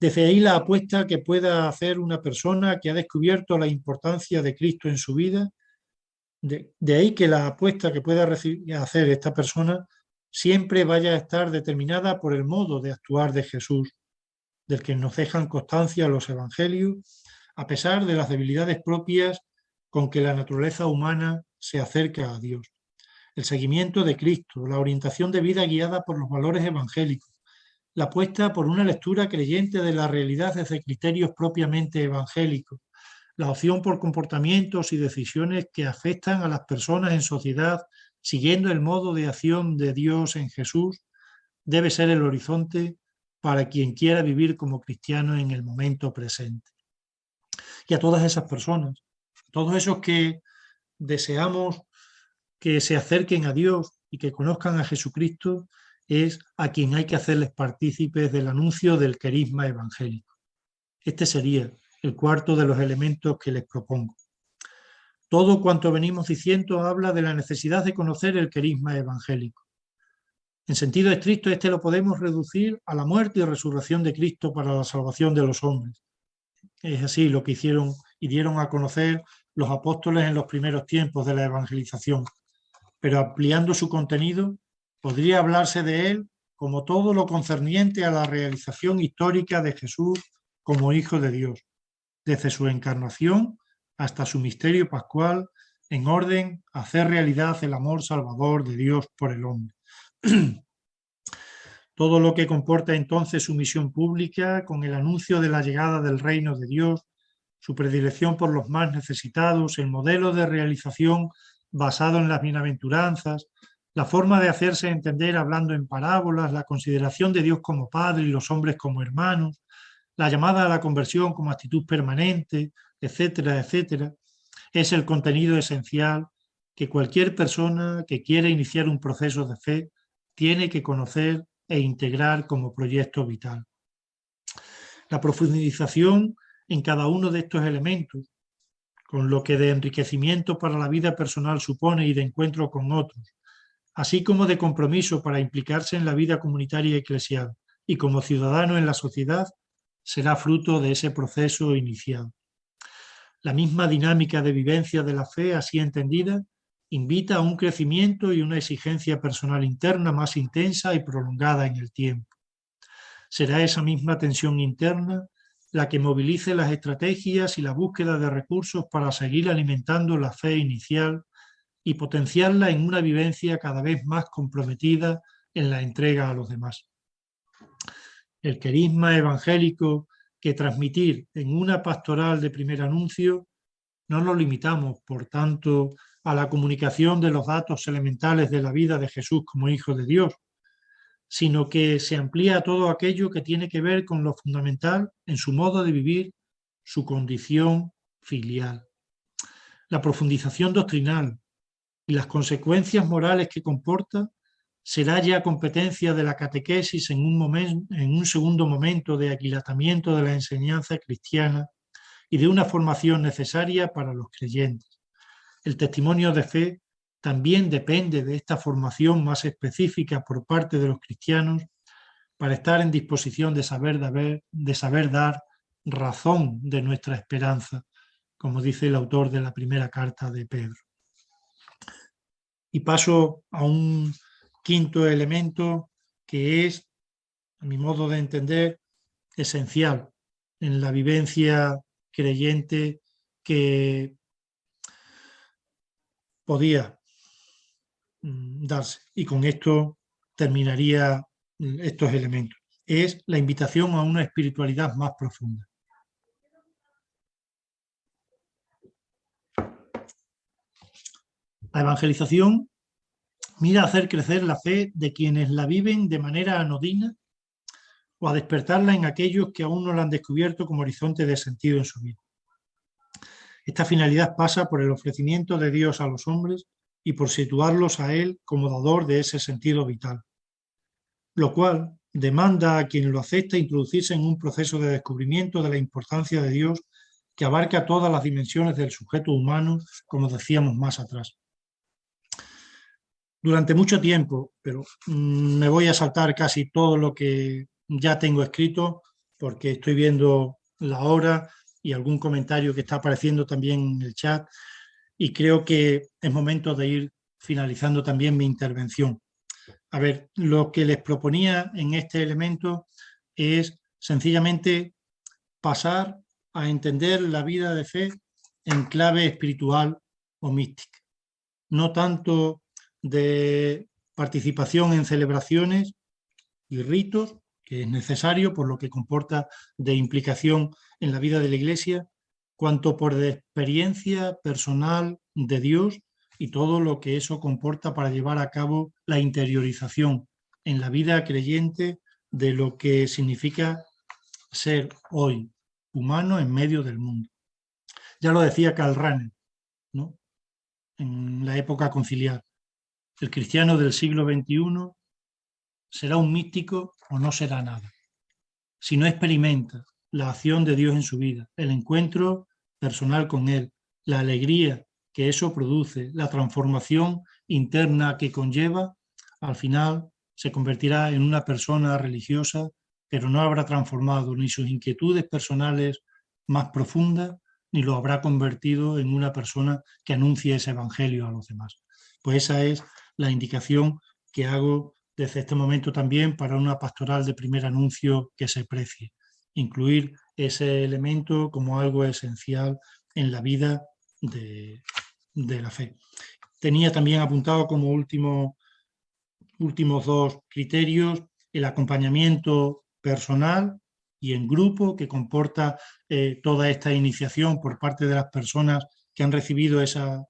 Desde ahí la apuesta que pueda hacer una persona que ha descubierto la importancia de Cristo en su vida, de ahí que la apuesta que pueda hacer esta persona siempre vaya a estar determinada por el modo de actuar de Jesús, del que nos dejan constancia los evangelios, a pesar de las debilidades propias con que la naturaleza humana se acerca a Dios. El seguimiento de Cristo, la orientación de vida guiada por los valores evangélicos, la apuesta por una lectura creyente de la realidad desde criterios propiamente evangélicos, la opción por comportamientos y decisiones que afectan a las personas en sociedad siguiendo el modo de acción de Dios en Jesús, debe ser el horizonte para quien quiera vivir como cristiano en el momento presente. Y a todas esas personas, todos esos que deseamos que se acerquen a Dios y que conozcan a Jesucristo, es a quien hay que hacerles partícipes del anuncio del carisma evangélico. Este sería el cuarto de los elementos que les propongo. Todo cuanto venimos diciendo habla de la necesidad de conocer el carisma evangélico. En sentido estricto, este lo podemos reducir a la muerte y resurrección de Cristo para la salvación de los hombres. Es así lo que hicieron y dieron a conocer los apóstoles en los primeros tiempos de la evangelización. Pero ampliando su contenido, podría hablarse de él como todo lo concerniente a la realización histórica de Jesús como Hijo de Dios, desde su encarnación hasta su misterio pascual, en orden a hacer realidad el amor salvador de Dios por el hombre. Todo lo que comporta entonces su misión pública con el anuncio de la llegada del reino de Dios, su predilección por los más necesitados, el modelo de realización basado en las bienaventuranzas, la forma de hacerse entender hablando en parábolas, la consideración de Dios como Padre y los hombres como hermanos, la llamada a la conversión como actitud permanente, etcétera, etcétera, es el contenido esencial que cualquier persona que quiera iniciar un proceso de fe tiene que conocer e integrar como proyecto vital. La profundización en cada uno de estos elementos, con lo que de enriquecimiento para la vida personal supone y de encuentro con otros, así como de compromiso para implicarse en la vida comunitaria y eclesial y como ciudadano en la sociedad, será fruto de ese proceso inicial. La misma dinámica de vivencia de la fe, así entendida, invita a un crecimiento y una exigencia personal interna más intensa y prolongada en el tiempo. Será esa misma tensión interna la que movilice las estrategias y la búsqueda de recursos para seguir alimentando la fe inicial y potenciarla en una vivencia cada vez más comprometida en la entrega a los demás. El carisma evangélico que transmitir en una pastoral de primer anuncio no lo limitamos, por tanto, a la comunicación de los datos elementales de la vida de Jesús como Hijo de Dios, sino que se amplía a todo aquello que tiene que ver con lo fundamental en su modo de vivir, su condición filial. La profundización doctrinal y las consecuencias morales que comporta será ya competencia de la catequesis en un segundo momento de aquilatamiento de la enseñanza cristiana y de una formación necesaria para los creyentes. El testimonio de fe también depende de esta formación más específica por parte de los cristianos para estar en disposición de saber dar razón de nuestra esperanza, como dice el autor de la primera carta de Pedro. Y paso a un quinto elemento que es, a mi modo de entender, esencial en la vivencia creyente que podía darse. Y con esto terminaría estos elementos. Es la invitación a una espiritualidad más profunda. La evangelización mira a hacer crecer la fe de quienes la viven de manera anodina o a despertarla en aquellos que aún no la han descubierto como horizonte de sentido en su vida. Esta finalidad pasa por el ofrecimiento de Dios a los hombres y por situarlos a Él como dador de ese sentido vital, lo cual demanda a quien lo acepta introducirse en un proceso de descubrimiento de la importancia de Dios que abarca todas las dimensiones del sujeto humano, como decíamos más atrás. Durante mucho tiempo, pero me voy a saltar casi todo lo que ya tengo escrito, porque estoy viendo la hora y algún comentario que está apareciendo también en el chat, y creo que es momento de ir finalizando también mi intervención. A ver, lo que les proponía en este elemento es sencillamente pasar a entender la vida de fe en clave espiritual o mística, no tanto de participación en celebraciones y ritos, que es necesario por lo que comporta de implicación en la vida de la Iglesia, cuanto por de experiencia personal de Dios y todo lo que eso comporta para llevar a cabo la interiorización en la vida creyente de lo que significa ser hoy humano en medio del mundo. Ya lo decía Karl Rahner, ¿no?, en la época conciliar. El cristiano del siglo XXI será un místico o no será nada. Si no experimenta la acción de Dios en su vida, el encuentro personal con Él, la alegría que eso produce, la transformación interna que conlleva, al final se convertirá en una persona religiosa, pero no habrá transformado ni sus inquietudes personales más profundas, ni lo habrá convertido en una persona que anuncie ese evangelio a los demás. Pues esa es la indicación que hago desde este momento también para una pastoral de primer anuncio que se precie. Incluir ese elemento como algo esencial en la vida de la fe. Tenía también apuntado como últimos dos criterios el acompañamiento personal y en grupo que comporta toda esta iniciación por parte de las personas que han recibido esa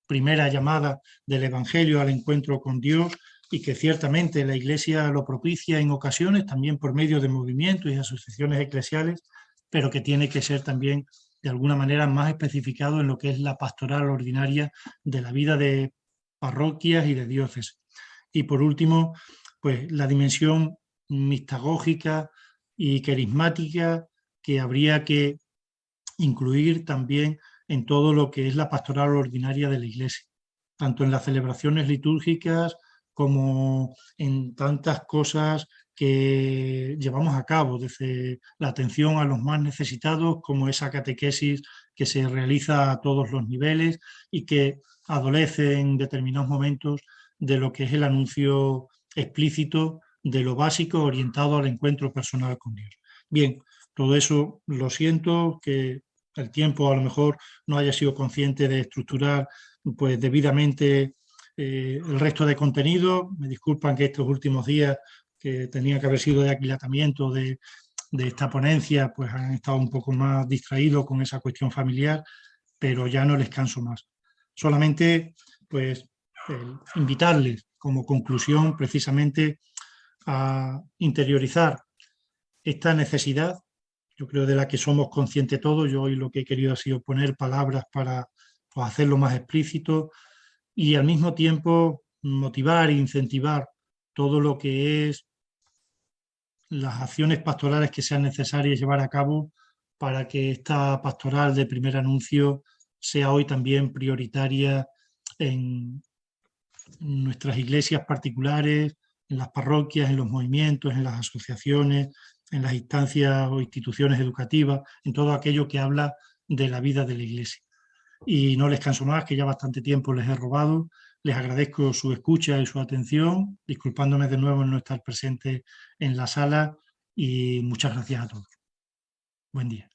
primera llamada del Evangelio al encuentro con Dios, y que ciertamente la Iglesia lo propicia en ocasiones también por medio de movimientos y asociaciones eclesiales, pero que tiene que ser también de alguna manera más especificado en lo que es la pastoral ordinaria de la vida de parroquias y de diócesis. Y por último, pues la dimensión mistagógica y carismática que habría que incluir también en todo lo que es la pastoral ordinaria de la Iglesia, tanto en las celebraciones litúrgicas como en tantas cosas que llevamos a cabo, desde la atención a los más necesitados, como esa catequesis que se realiza a todos los niveles y que adolece en determinados momentos de lo que es el anuncio explícito de lo básico orientado al encuentro personal con Dios. Bien, todo eso lo siento, que el tiempo a lo mejor no haya sido consciente de estructurar pues debidamente el resto de contenido. Me disculpan que estos últimos días, que tenía que haber sido de aquilatamiento de esta ponencia, pues han estado un poco más distraídos con esa cuestión familiar, pero ya no les canso más. Solamente pues invitarles como conclusión precisamente a interiorizar esta necesidad, yo creo, de la que somos conscientes todos. Yo hoy lo que he querido ha sido poner palabras para pues, hacerlo más explícito y al mismo tiempo motivar e incentivar todo lo que es las acciones pastorales que sean necesarias llevar a cabo para que esta pastoral de primer anuncio sea hoy también prioritaria en nuestras iglesias particulares, en las parroquias, en los movimientos, en las asociaciones, en las instancias o instituciones educativas, en todo aquello que habla de la vida de la Iglesia. Y no les canso más, que ya bastante tiempo les he robado. Les agradezco su escucha y su atención, disculpándome de nuevo en no estar presente en la sala, y muchas gracias a todos. Buen día.